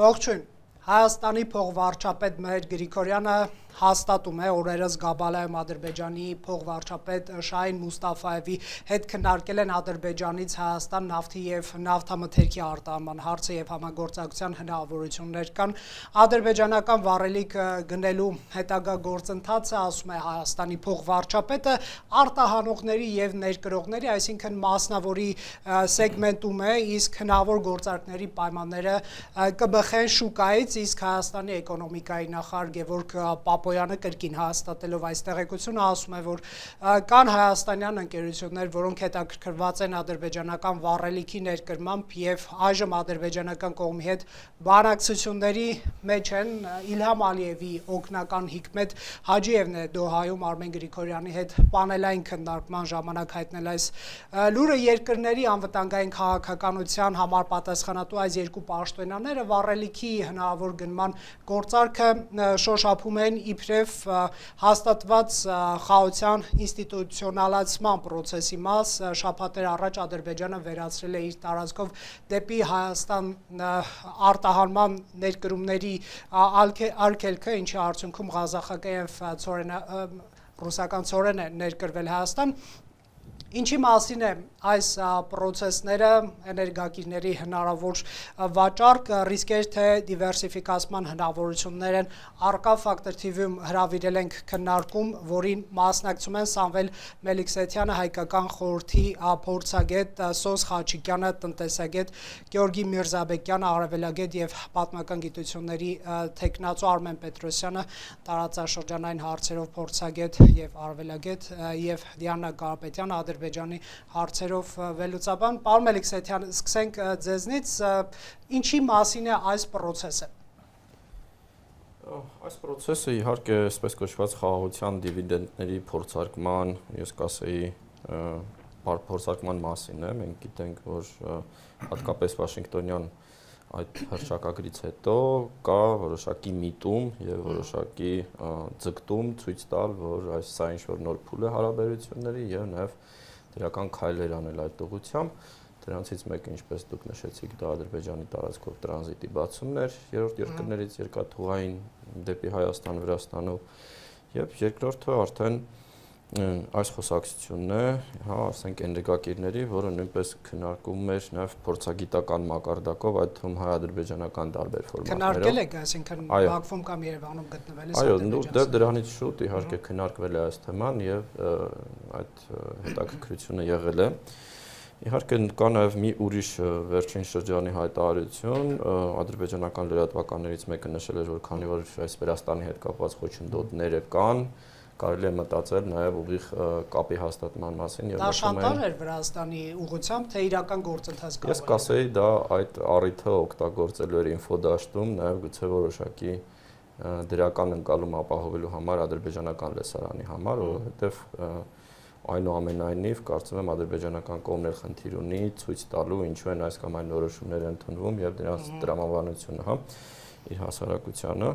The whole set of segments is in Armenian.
Ողջույն, Հայաստանի փոխվարչապետ Մհեր Գրիգորյանը հաստատում է օրերս Գաբալայում Ադրբեջանի փոխվարչապետ Շահին Մուստաֆայևի հետ քննարկել են Ադրբեջանից Հայաստան նավթի եւ նավթամթերքի արտահանման հարցը եւ համագործակցության հնարավորություններ կան։ Ադրբեջանական վառելիք գնելու հետագա գործընթացը, ասում է Հայաստանի փոխվարչապետը, արտահանողների եւ ներկրողների, այսինքն մասնավորի սեգմենտում է, իսկ հնարավոր գործարքների պայմանները կբխեն շուկայից, իսկ Հայաստանի էկոնոմիկայի նախարար Գևորգ Պապոյանը կրկին հաստատելով այս տեղեկությունը ասում է, որ կան հայաստանյան ընկերություններ, որոնք հետաքրքրված են ադրբեջանական վառելիքի ներկրմամբ եւ այժմ ադրբեջանական կողմի հետ բանակցությունների մեջ են։ Իլհամ Ալիևի օգնական Հիկմետ Հաջիևն է Դոհայում Արմեն Գրիգորյանի հետ պանելային քննարկման ժամանակ հայտնել այս լուրը։ Երկրների անվտանգային քաղաքականության համար պատասխանատու այս երկու պաշտոնյաները վառելիքի հնարավոր գնման գործարքը շոշափում են իբրև հաստատված խաղաղության ինստիտուցիոնալացման process-ի մաս։ Շաբաթներ առաջ Ադրբեջանը վերացրել է իր տարածքով դեպի Հայաստան արտահանման ներկրումների արգելքը, ինչի արդյունքում ղազախական եւ ռուսական ցորեն է ներկրվել Հայաստան։ Ինչի մասին է այս process-ները, էներգակիրների հնարավոր վաճառք, ռիսկեր թե դիվերսիֆիկացման հնարավորություններ են առկա Factor TV-ում հրավիրել ենք քննարկում, որին մասնակցում են Սամվել Մելիքսեթյանը, հայկական խորհրդի փորձագետ, Սոս Խաչիկյանը, տնտեսագետ, Գեորգի Միրզաբեկյանը, արևելագետ եւ պատմական գիտությունների թեկնածու Արմեն Պետրոսյանը, տարածաշրջանային հարցերով փորձագետ եւ արևելագետ եւ Դիանա Կարապետյանը, Ադրբեջանի հարցերով վերլուծաբան։ Պարոն Մելիքսեթյան, սկսենք ձեզնից, ինչի մասին է այս process-ը։ Այս process-ը իհարկե այսպես կոչված խաղաղության դիվիդենդների փորձարկման, ես կասեի, փորձարկման մասին է։ Մենք գիտենք, որ հատկապես Վաշինգտոնյան այդ հռչակագրից հետո կա որոշակի միտում եւ որոշակի ձգտում ցույց տալ, որ սա ինչ-որ նոր փուլ է հարաբերությունների եւ նաեւ դրական քայլեր անել այդ ուղղությամբ։ Դրանցից մեկը, ինչպես դուք նշեցիք, դա Ադրբեջանի տարածքով տրանզիտի բացումն էր երրորդ երկրներից երկաթուղային դեպի Հայաստան, Վրաստանով, եւ երկրորդը արդեն այս խոսակցությունն է, ասենք էներգակիրների, որը նույնպես քննարկում էր նաեւ փորձագիտական մակարդակով, այդ թվում հայ-ադրբեջանական տարբեր ֆորմատներով։ Քննարկել եք, այսինքն Բաքվում կամ Երևանում գտնվել է։ Այո, դեռ դրանից շուտ իհարկե քննարկվել է այս թեման եւ այդ հետաքրքրությունը եղել է։ Իհարկե կա նաև մի ուրիշ վերջին շրջանի հայտարարություն, ադրբեջանական լրատվականներից մեկը նշել էր, որ քանի որ այս Վրաստանի հետ կապված խոչընդոտները կան, կարելի է մտածել նաև ուղիղ կապի հաստատման մասին եւ դա շանտաժ էր Վրաստանի ուղղությամբ, թե իրական գործընթաց կա։ Ես կասեի, դա այդ առիթը օգտագործելու էր ինֆոդաշտում, նաև գուցե որոշակի դրական ընկալում ապահովելու համար ադրբեջանական լսարանի համար, որովհետեւ այնուամենայնիվ կարծում եմ ադրբեջանական կողմն էլ խնդիր ունի ցույց տալու ինչու են այս կամ այն որոշումները ընդունվում եւ դրանց տրամաբանությունը, իր հասարակությանը,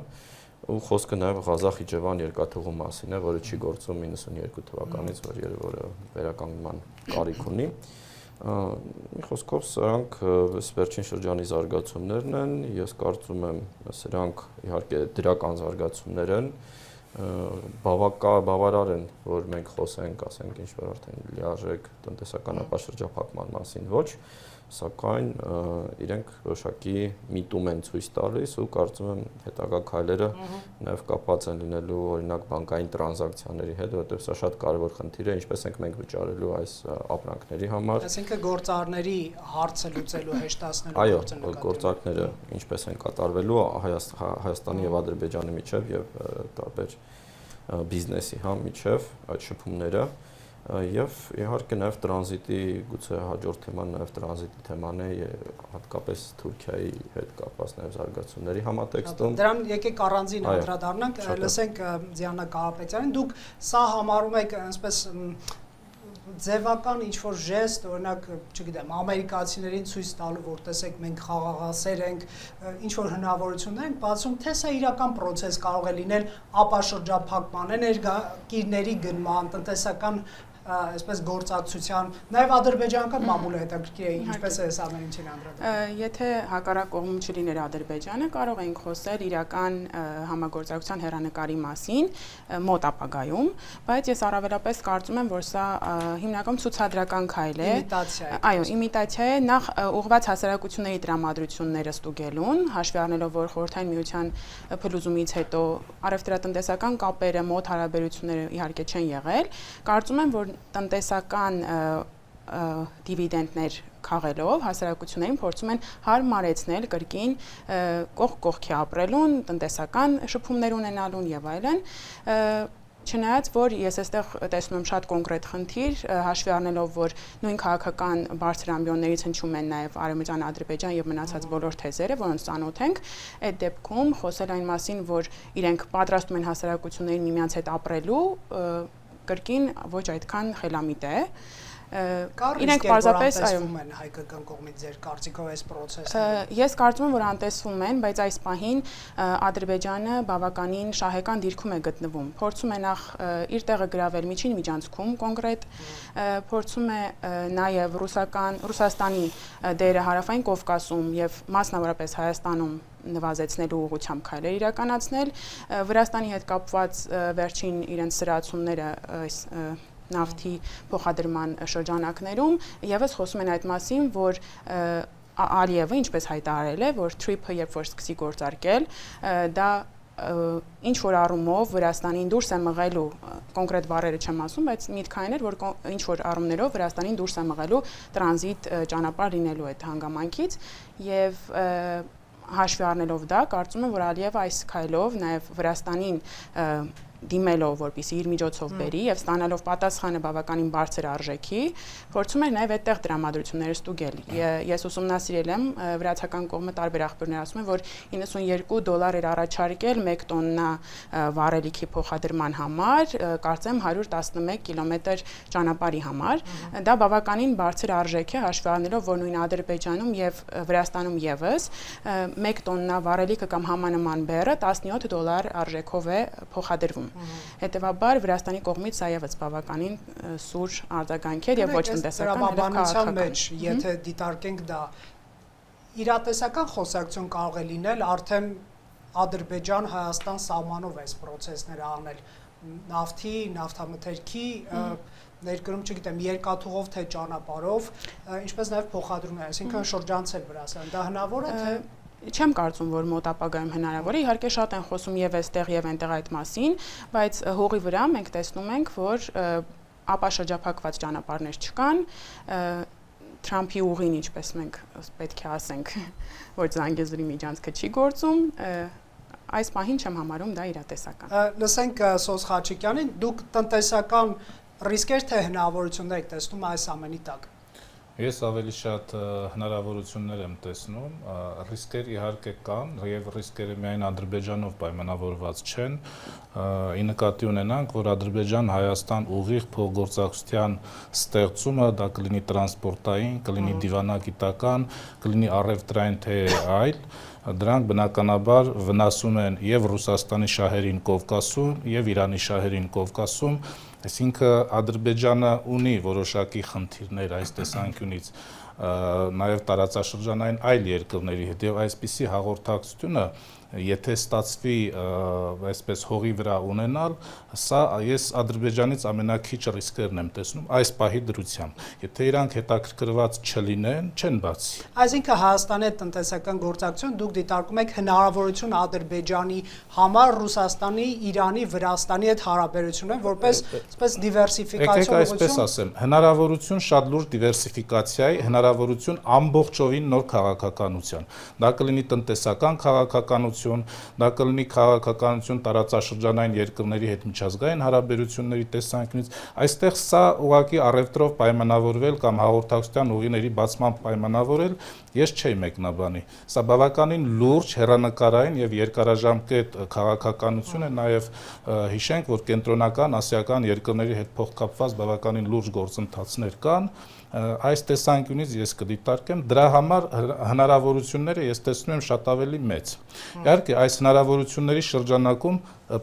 ու խոսքը նաեւ Ղազախ-Իջևան երկաթուղու մասին է, որը չի գործում 92 թվականից, որը վերականգնման կարիք ունի։ Մի խոսքով սրանք վերջին շրջանի զարգացումներն են, ես կարծում եմ սրանք իհարկե դրական զարգացումներ են, բավարար են, որ մենք խոսենք, ասենք ինչ-որ արդեն լիարժեք տնտեսական ապաշրջափակման մասին ոչ, սակայն իրենք որոշակի միտում են ցույց տալիս ու կարծում եմ հետագա քայլերը նաև կապված են լինելու օրինակ բանկային տրանզակցիաների հետ, որովհետև սա շատ կարևոր խնդիր է, ինչպես ենք մենք վճարելու այս ապրանքների համար։ Այսինքն գործարների հարցը լուծելու հեշտացնելու Այո, գործարքները ինչպես են կատարվելու Հայաստանի եւ Ադրբեջանի միջև եւ տարբեր բիզնեսի միջև այդ շփումները եւ իհարկե նաեւ տրանզիտի գուցե հաջորդ թեման նաեւ տրանզիտի թեման է հատկապես Թուրքիայի հետ կապված նաեւ զարգացումների համատեքստում։ Դրան եկեք առանձին անդրադառնանք, լսենք Դիանա Կարապետյանին, դուք սա համարում եք այսպես ձևական ինչ-որ ժեստ, օրինակ, չգիտեմ, ամերիկացիներին ցույց տալու, որ տեսեք մենք խաղաղասեր ենք, ինչ-որ հնարավորություններ ենք բացում, թե սա իրական process կարող է լինել ապաշրջափակման, էներգակիրների գնման, տնտեսական այսպես գործակցության, նաև ադրբեջանական մամուլը հետաքրքիր է, ինչպես է այս ամեն ինչին անդրադառնում։ Եթե հակառակ կողմում չլիներ Ադրբեջանը, կարող էինք խոսել իրական համագործակցության հեռանկարի մասին մոտ ապագայում, բայց ես առավելապես կարծում եմ, որ սա հիմնականում ցուցադրական քայլ է։ Այո, իմիտացիա է, նախ ուղղված հասարակությունների տրամադրությունները ստուգելուն, հաշվի առնելով, որ Խորհրդային Միության փլուզումից հետո առևտրատնտեսական կապերը, մոտ հարաբերությունները իհարկե չեն եղել, կարծում եմ, որ տնտեսական դիվիդենդներ քաղելով հասարակություններին փորձում են հարմարեցնել կրկին կողք կողքի ապրելուն, տնտեսական շփումներ ունենալուն եւ այլն։ Չնայած որ ես այստեղ տեսնում եմ շատ կոնկրետ խնդիր, հաշվի առնելով, որ նույն քաղաքական բարձր ամբիոններից հնչում են նաև Արևմտյան Ադրբեջան եւ մնացած բոլոր թեզերը, որոնց ծանոթ ենք, այդ դեպքում խոսել այն մասին, որ իրենք պատրաստում են հասարակություններին միմյանց հետ ապրելու, կրկին ոչ այդքան խելամիտ է։ Իրենք պարզապես այո են հայկական կողմից ձեր կարծիքով այս process-ը։ Ես կարծում եմ, որ անտեսվում են, բայց այս պահին Ադրբեջանը բավականին շահեկան դիրքում է գտնվում։ Փորձում է նախ իր տեղը գրավել միջին միջանցքում կոնկրետ, փորձում է նաև Ռուսաստանի դերը Հարավային Կովկասում եւ մասնավորապես Հայաստանում նվազեցնելու ուղղությամբ քայլեր իրականացնել, Վրաստանի հետ կապված վերջին իրենց սրացումները այս նավթի փոխադրման շրջանակներում եւս խոսում են այդ մասին, որ Ալիևը ինչպես հայտարարել է, որ TRIP-ը երբ որ սկսի գործարկել, դա ինչ որ առումով Վրաստանին դուրս է մղելու, կոնկրետ բառերը չեմ ասում, բայց միտքային էր, որ ինչ որ առումներով Վրաստանին դուրս է մղելու տրանզիտ ճանապարհ լինելու այդ հանգամանքից եւ հաշվի առնելով դա, կարծում եմ, որ Ալիևը այս քայլով նաև Վրաստանին դիմելով, որպեսզի իր միջոցով բերի եւ ստանալով պատասխանը բավականին բարձր արժեքի, փորձում էր նաեւ այդտեղ դրամատրությունները ստուգել։ Ես ուսումնասիրել եմ, վրացական կողմը տարբեր աղբյուրներ ասում են, որ $92 էր առաջարկել 1 տոննա վառելիքի փոխադրման համար, կարծեմ 111 կիլոմետր ճանապարհի համար։ Դա բավականին բարձր արժեք է, հաշվի առնելով, որ նույն Ադրբեջանում եւ Վրաստանում եւս 1 տոննա վառելիքը կամ համանման բեռը $17 արժեքով է փոխադրվում։ Հետևաբար Վրաստանի կողմից սա եւս բավականին սուր արձագանք էր եւ ոչ տնտեսական, այլ քաղաքական մեջ, եթե դիտարկենք դա իրատեսական խոսակցություն կարող է լինել արդեն Ադրբեջան-Հայաստան սահմանով այս process-ները անել նավթի, նավթամթերքի ներկրում, չգիտեմ, երկաթուղով թե ճանապարհով, ինչպես նաեւ փոխադրում է, այսինքն շրջանցել Վրաստան։ Դա հնարավոր է թե Չեմ կարծում, որ մոտ ապագայում հնարավոր է, իհարկե շատ են խոսում եւ այստեղ եւ այնտեղ այդ մասին, բայց հողի վրա մենք տեսնում ենք, որ ապաշրջափակված ճանապարհներ չկան, Թրամփի ուղին, ինչպես մենք պետք է ասենք, որ Զանգեզուրի միջանցքը չի գործում, այս պահին չեմ համարում դա իրատեսական։ Լսենք Սոս Խաչիկյանին, դուք տնտեսական ռիսկեր թե հնարավորություններ եք տեսնում այս ամենի տակ։ Ես ավելի շատ հնարավորություններ եմ տեսնում, ռիսկեր իհարկե կան եւ ռիսկերը միայն Ադրբեջանով պայմանավորված չեն, ի նկատի ունենանք, որ Ադրբեջան-Հայաստան ուղիղ փոխգործակցության ստեղծումը դա կլինի տրանսպորտային, կլինի դիվանագիտական, կլինի առևտրային թե այլ, դրանք բնականաբար վնասում են եւ Ռուսաստանի շահերին Կովկասում եւ Իրանի շահերին Կովկասում, այսինքն Ադրբեջանը ունի որոշակի խնդիրներ այս տեսանկյունից նաև տարածաշրջանային այլ երկրների հետ եւ այսպիսի հաղորդակցությունը եթե ստացվի այսպես հողի վրա ունենալ, սա ես Ադրբեջանից ամենակիչ ռիսկերն եմ տեսնում այս պահի դրությամբ։ Եթե իրանք հետաքրքրված չլինեն, չեն բացի։ Այսինքն Հայաստանի հետ տնտեսական գործակցություն դուք դիտարկում եք հնարավորություն Ադրբեջանի համար Ռուսաստանի, Իրանի, Վրաստանի հետ հարաբերություններ որպես այսպես դիվերսիֆիկացիոն ուղղություն։ Եկեք այսպես ասեմ, հնարավորություն շատ լուրջ դիվերսիֆիկացիայի, հնարավորություն ամբողջովին նոր քաղաքականության։ Դա կլինի տնտեսական քաղաքականություն, դա կլինի քաղաքականություն տարածաշրջանային երկրների հետ միջազգային հարաբերությունների տեսանկյունից, այստեղ սա ուղղակի առևտրով պայմանավորվել կամ հաղորդակցության ուղիների բացմամբ պայմանավորել, ես չէի մեկնաբանի։ Սա բավականին լուրջ հեռանկարային եւ երկարաժամկետ քաղաքականություն է, նաեւ հիշենք, որ կենտրոնական ասիական երկրների հետ փոխկապված բավականին լուրջ գործընթացներ կան, Այս տեսանկյունից ես կդիտարկեմ, դրա համար հնարավորությունները ես տեսնում եմ շատ ավելի մեծ։ Իհարկե, այս հնարավորությունների շրջանակում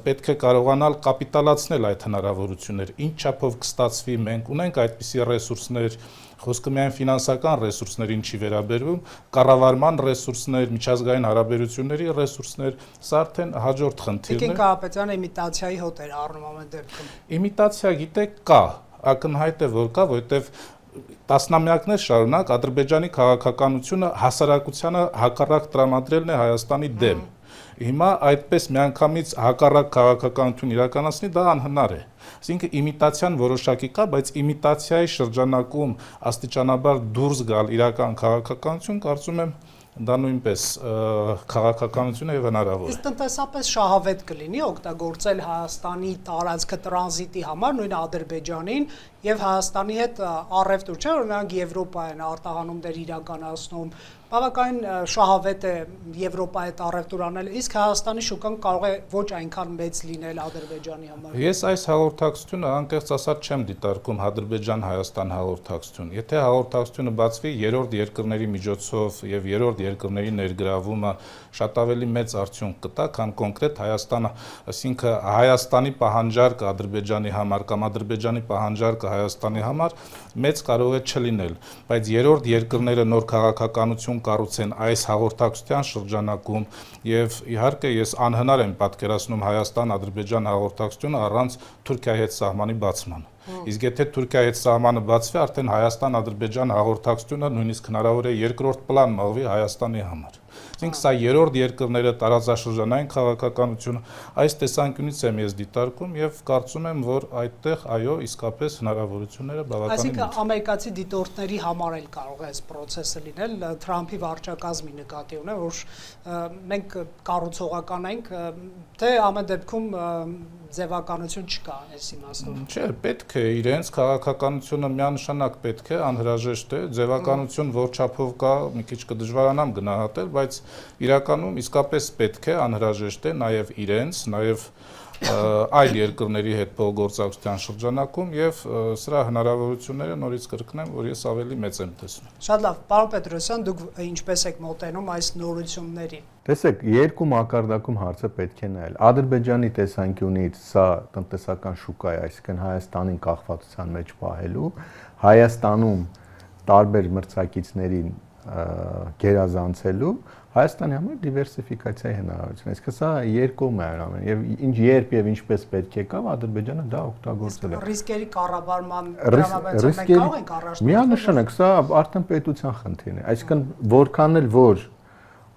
պետք է կարողանալ կապիտալացնել այդ հնարավորությունները։ Ինչ չափով կստացվի, մենք ունենք այդպիսի ռեսուրսներ, խոսքը միայն ֆինանսական ռեսուրսներին չի վերաբերվում, կառավարման ռեսուրսներ, միջազգային հարաբերությունների ռեսուրսներ, սա արդեն հաջորդ խնդիրն է։ Տիկին Կարապետյանը իմիտացիայի հոտ էր առնում ամեն դեպքում։ Իմիտացիա, գիտեք, կա, ակնհայտ է, որ կա, որովհետև տասնամյակներ շարունակ Ադրբեջանի քաղաքականությունը հասարակությանը հակառակ տրամադրելն է Հայաստանի դեմ։ Հիմա այդպես միանգամից հակառակ քաղաքականություն իրականացնի դա անհնար է։ Այսինքն իմիտացիան որոշակի կա, բայց իմիտացիայի շրջանակում աստիճանաբար դուրս գալ իրական քաղաքականություն, կարծում եմ, դա նույնպես քաղաքականություն է եւ հնարավոր է։ Իսկ տնտեսապես շահավետ կլինի օգտագործել Հայաստանի տարածքը տրանզիտի համար, նույն Ադրբեջանին եւ Հայաստանի հետ առևտուր, չէ՞ որ նրանք Եվրոպա են արտահանումներ իրականացնում, բավականին շահավետ է Եվրոպայի հետ առևտուր անել, իսկ Հայաստանի շուկան կարող է ոչ այնքան մեծ լինել Ադրբեջանի համար։ Ես այս հաղորդակցությունը անկեղծ ասած չեմ դիտարկում Ադրբեջան-Հայաստան հաղորդակցություն։ Եթե հաղորդակցությունը բացվի երրորդ երկրների միջոցով եւ երրորդ երկրների ներգրավումը շատ ավելի մեծ արդյունք կտա, քան կոնկրետ Հայաստանը, այսինքն Հայաստանի պահանջարկը Ադրբեջանի համար կամ Ադրբեջանի պահանջարկը Հայաստանի համար մեծ կարող է չլինել, բայց երրորդ երկրները նոր քաղաքականություն կառուցեն այս հաղորդակցության շրջանակում եւ իհարկե ես անհնար եմ պատկերացնում Հայաստան-Ադրբեջան հաղորդակցությունը առանց Թուրքիայի հետ սահմանի բացման։ Իսկ եթե Թուրքիայի հետ սահմանը բացվի, արդեն Հայաստան-Ադրբեջան հաղորդակցությունը նույնիսկ հնարավոր է երկրորդ պլան մղվի Հայաստանի համար։ Այսինքն սա երրորդ երկրները տարածաշրջանային քաղաքականությունը այս տեսանկյունից եմ ես դիտարկում եւ կարծում եմ, որ այդտեղ այո, իսկապես հնարավորությունները բավականին Այսինքն մեծ։ ամերիկացի դիտորդների համար էլ կարող է այս process-ը լինել, Թրամփի վարչակազմի նկատի ունեմ, որ մենք կառուցողական ենք, թե ամեն դեպքում ձևականություն չկա այս իմաստով։ Չէ, պետք է իրենց քաղաքականությունը միանշանակ պետք է, անհրաժեշտ է, ձևականություն որ չափով կա, մի քիչ կդժվարանամ գնահատել, բայց իրականում իսկապես պետք է, անհրաժեշտ է նաև իրենց, նաև այլ երկրների հետ փոխգործակցության շրջանակում եւ սրա հնարավորությունները նորից կրկնեմ, որ ես ավելի մեծ եմ տեսնում։ Շատ լավ, պարոն Պետրոսյան, դուք ինչպես եք մոտենում այս նորություններին։ Տեսեք, երկու մակարդակում հարցը պետք է նայել։ Ադրբեջանի տեսանկյունից սա տնտեսական շուկա է, այսինքն Հայաստանին կախվածության մեջ պահելու, Հայաստանում տարբեր մրցակիցներին գերազանցելու, Հայաստանի համար դիվերսիֆիկացիայի հնարավորություն։ Այսինքն սա երկում է ամեն եւ ինչ երբ եւ ինչպես պետք է կա, Ադրբեջանը դա օգտագործել է։ Ռիսկերի կառավարման դրամաբանությամբ մենք կարող ենք առաջ։ Միանշանակ սա արդեն պետության խնդիրն է։ Այսինքն որքան էլ որ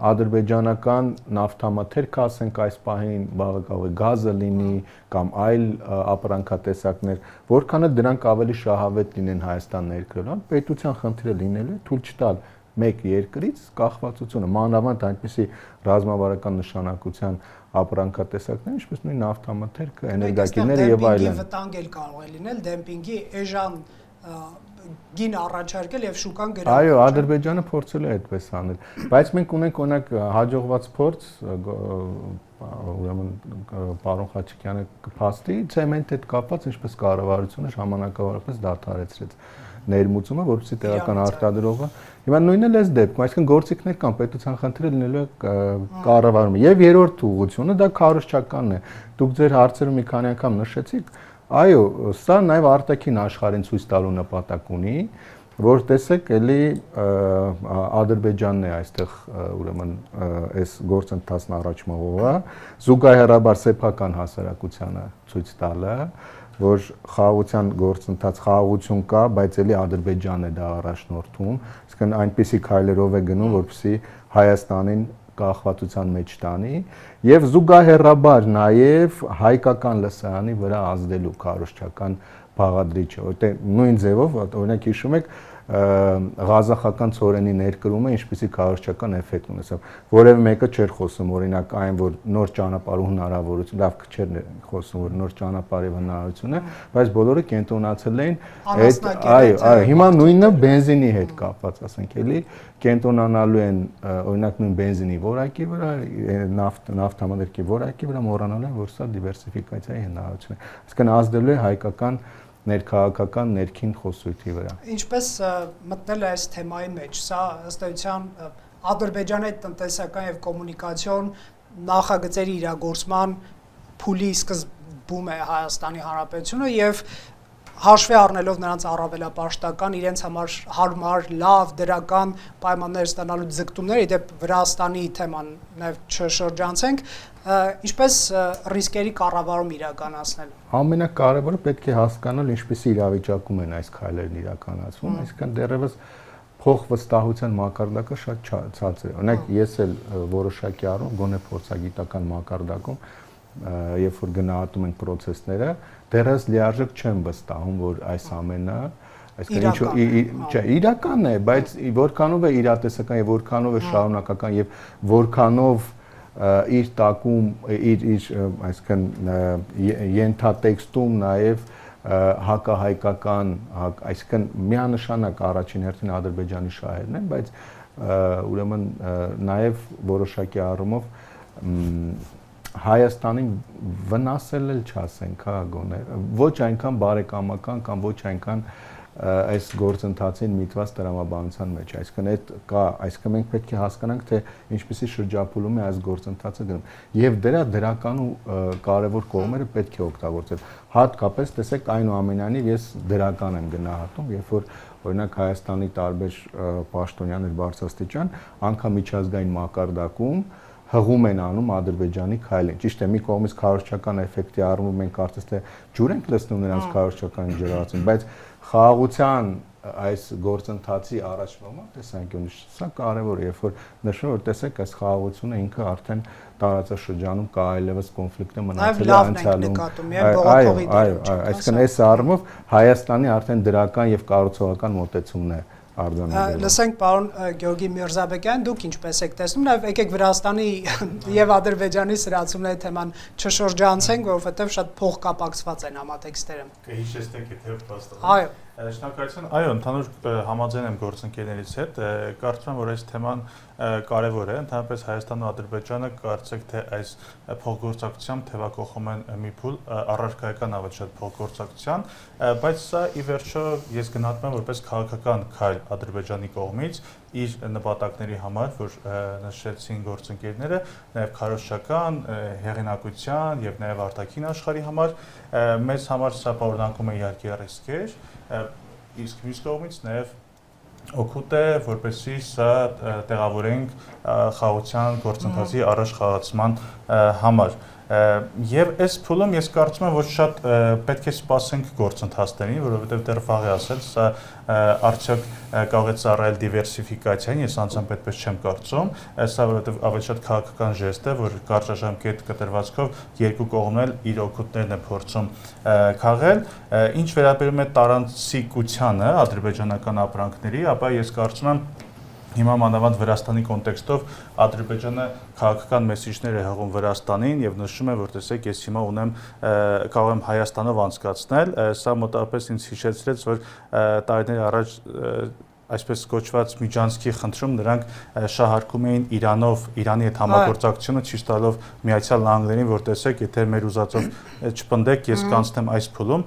ադրբեջանական նավթամթերք ասենք այս պահին կարող է գազը լինի կամ այլ ապրանքատեսակներ, որքան էլ դրանք ավելի շահավետ լինեն Հայաստան ներկրելուն, պետության խնդիրը լինելու է թույլ չտալ մեկ երկրից կախվածությունը, մանավանդ այնպիսի ռազմավարական նշանակության ապրանքատեսակներ, ինչպես նույն նավթամթերքը, էներգակիրները եւ այլն։ Վտանգ էլ կարող է լինել, դեմպինգի էժան գին առաջարկել եւ շուկան գրավել։ Այո, Ադրբեջանը փորձել է այդպես անել, բայց մենք ունենք օրինակ հաջողված փորձ, ուրեմն պարոն Խաչիկյանը կփաստի, ցեմենտ հետ կապված ինչպես կառավարությունը ժամանակավորապես դադարեցրեց ներմուծումը, որովհետեւ տեղական արտադրողը հիմա նույնն էլ էս դեպքում, այսինքն գործիքներ կան, պետության խնդիրը լինելու է կառավարումը։ Եվ երրորդ ուղղությունը դա քարոզչականն է։ Դուք ձեր հարցերում մի քանի անգամ նշեցիք, այո, սա նաև արտաքին աշխարհին ցույց տալու նպատակ ունի, որ տեսեք, էլի Ադրբեջանն է այստեղ ուրեմն այս գործընթացն առաջ մղողը, զուգահեռաբար սեփական հասարակությանը ցույց տալը, որ խաղաղության գործընթաց խաղաղություն կա, բայց էլի Ադրբեջանն է դա առաջնորդում, այսինքն այնպիսի քայլերով է գնում, որպեսզի Հայաստանին կախվածության մեջ տանի եւ զուգահեռաբար նաեւ հայկական լսարանի վրա ազդելու քարոզչական բաղադրիչը, որտեղ նույն ձևով օրինակ հիշում եք Ղազախական ծորենի ներկրումը ինչպիսի քարոզչական էֆեկտ ունեցավ։ Որևէ մեկը չէր խոսում օրինակ այն, որ նոր ճանապարհ ու հնարավորություն, լավ չէր խոսում, որ նոր ճանապարհ եւ հնարավորություն է, բայց բոլորը կենտրոնացել էին այդ, այո, հիմա նույնը բենզինի հետ կապված, ասենք էլի, կենտրոնանալու են օրինակ նույն բենզինի որակի վրա, նավթամթերքի որակի վրա, մոռանալու են, որ սա դիվերսիֆիկացիայի հնարավորություն է։ Այսինքն ազդելու է հայկական ներքաղաքական ներքին խոսույթի վրա։ Ինչպես մտնել է այս թեմայի մեջ, սա ըստ էության Ադրբեջանի տնտեսական եւ կոմունիկացիոն նախագծերի իրագործման փուլի սկզբում է Հայաստանի Հանրապետությունը եւ հաշվի առնելով նրանց առավելապաշտական իրենց համար հարմար, լավ դրական պայմաններ ստանալու ձգտումները, իդեպ Վրաստանի թեման նաեւ չշրջանցենք, ինչպես ռիսկերի կառավարում իրականացնել։ Ամենակարևորը պետք է հասկանալ ինչպես իրավիճակում են այս քայլերն իրականացվում, այսինքն դեռևս փոխվստահության մակարդակը շատ ցածր է։ Օրինակ, ես էլ որոշակի առում գոնե փորձագիտական մակարդակում երբ որ գնահատում ենք process-ները, դեռևս լիարժեք չեմ վստահում, որ այս ամենը, այսինքն չէ, իրական է, բայց որքանով է իրատեսական եւ որքանով է շարունակական եւ որքանով իր տակում իր այսինքն ենթատեքստում նաեւ հակահայկական, այսինքն միանշանակ առաջին հերթին Ադրբեջանի շահերն են, բայց ուրեմն նաեւ որոշակի առումով Հայաստանին վնասել էլ չասենք, հա գոնե ոչ այնքան բարեկամական կամ ոչ այնքան այս գործընթացին միտված տրամաբանության մեջ, այսինքն այդ կա, այսինքն մենք պետք է հասկանանք, թե ինչպեսի շրջափուլում է այս գործընթացը գնում եւ դրա դրական ու կարեւոր կողմերը պետք է օգտագործել։ Հատկապես տեսեք այնուամենայնիվ ես դրական եմ գնահատում, երբ որ օրինակ Հայաստանի տարբեր պաշտոնյաներ բարձրաստիճան անգամ միջազգային մակարդակում հղում են անում Ադրբեջանի քայլին։ Ճիշտ է, մի կողմից քարոզչական էֆեկտի առումով մենք կարծես թե ջուր ենք լցնում նրանց քարոզչական ջրածին, բայց խաղաղության այս գործընթացի առաջնորմը տեսանկյունից սա կարևոր է, երբ որ նշում որ տեսեք այս խաղաղությունը ինքը արդեն տարածաշրջանում կա այլևս կոնֆլիկտը մնացել է անցյալում։ Այսինքն այս առումով Հայաստանի արդեն դրական եւ կառուցողական մոտեցումն է արձանագրել։ Լսենք պարոն Գեորգի Միրզաբեկյան, դուք ինչպես եք տեսնում, նաև եկեք Վրաստանի եւ Ադրբեջանի սրացումների թեման չշրջանցենք, որովհետեւ շատ փոխկապակցված են համատեքստերը։ Կհիշեցնենք, եթե վստահ։ Այո։ Շնորհակալություն։ Այո, ընդհանուր համաձայն եմ գործընկերներից հետ, կարծում եմ, որ այս թեման կարևոր է, ընդհանրապես Հայաստանն ու Ադրբեջանը կարծեք թե այս փոխգործակցությամբ թեվակողում են մի փուլ առարկայական ավելի շատ փոխգործակցության, բայց սա ի վերջո ես գնահատում եմ որպես քաղաքական քայլ Ադրբեջանի կողմից իր նպատակների համար, որ նշեցին գործընկերները, նաև քարոզչական, հեղինակության եւ նաև արտաքին աշխարհի համար, մեզ համար սա պարունակում է իհարկե ռիսկեր, իսկ մյուս կողմից նաև օգուտ է, որպեսզի սա տեղավորենք խաղաղության գործընթացի առաջ խաղացման համար։ Եվ այս փուլում ես կարծում եմ, որ շատ պետք է սպասենք գործընթացներին, որովհետև դեռ վաղ է ասել, սա արդյոք կարող է ծառայել դիվերսիֆիկացիային, ես անձամբ այդպես չեմ կարծում, սա որովհետև ավելի շատ քաղաքական ժեստ է, որ կարճաժամկետ կտրվածքով երկու կողմն էլ իր օգուտներն է փորձում քաղել, ինչ վերաբերում է տարանցիկությանը ադրբեջանական ապրանքների, ապա ես կարծում եմ հիմա մանավանդ Վրաստանի կոնտեքստով Ադրբեջանը քաղաքական մեսիջներ է հղում Վրաստանին եւ նշում է, որ տեսեք, ես հիմա ունեմ կարող եմ Հայաստանով անցկացնել, սա մոտավորապես ինձ հիշեցրեց, որ տարիներ առաջ այսպես կոչված Միջանցքի խնդրում նրանք շահարկում էին Իրանով, Իրանի հետ համագործակցությունը ցույց տալով Միացյալ Նահանգներին, որ տեսեք, եթե մեր ուզածով չպնդեք, ես կանցնեմ այս փուլում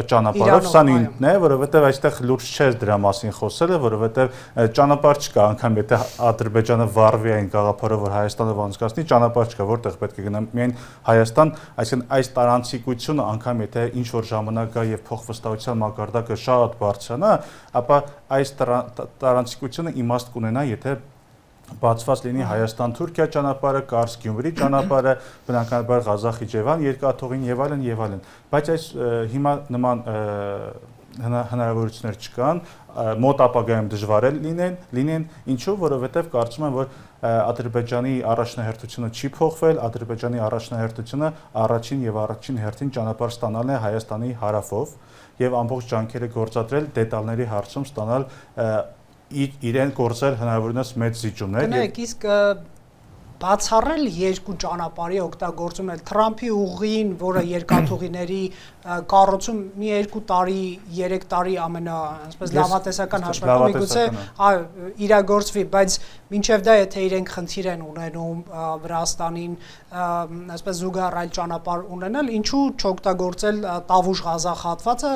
ճանապարհով, սա նույնն է, որովհետև այստեղ լուրջ չէ դրա մասին խոսելը, որովհետև ճանապարհ չկա, անգամ եթե Ադրբեջանը վառվի այն գաղափարով, որ Հայաստանով անցկացնի, ճանապարհ չկա, որտեղ պետք է գնամ միայն Հայաստան, այսինքն այս տարանցիկությունը անգամ եթե ինչ որ ժամանակ գա եւ փոխվստահության մակարդակը շատ բարձրանա, ապա այս տարանցիկությունը իմաստ կունենա, եթե բացված լինի Հայաստան-Թուրքիա ճանապարհը, Կարս-Գյումրի ճանապարհը, բնականաբար Ղազախ-Իջևան երկաթուղին եւ այլն, բայց այս հիմա նման հնարավորություններ չկան, մոտ ապագայում դժվար է լինեն, ինչու, որովհետև կարծում եմ, որ Ադրբեջանի առաջնահերթությունը չի փոխվել, Ադրբեջանի առաջնահերթությունը առաջին եւ առաջին հերթին ճանապարհ ստանալն է Հայաստանի հարավով եւ ամբողջ ջանքերը գործադրել դետալների հարցում ստանալ իրեն գործել հնարավորինս մեծ զիջումներ։ Գնայք, իսկ բացառել երկու ճանապարհի օգտագործում էլ Թրամփի ուղին, որը երկաթուղիների կառուցում մի 2 տարի, 3 տարի այսպես լավատեսական հաշվարկով միգուցե իրագործվի, բայց մինչև դա եթե իրենք խնդիր են ունենում Վրաստանին այսպես զուգահեռ այլ ճանապարհ ունենալ, ինչու չօգտագործել Տավուշ Ղազախ հատվածը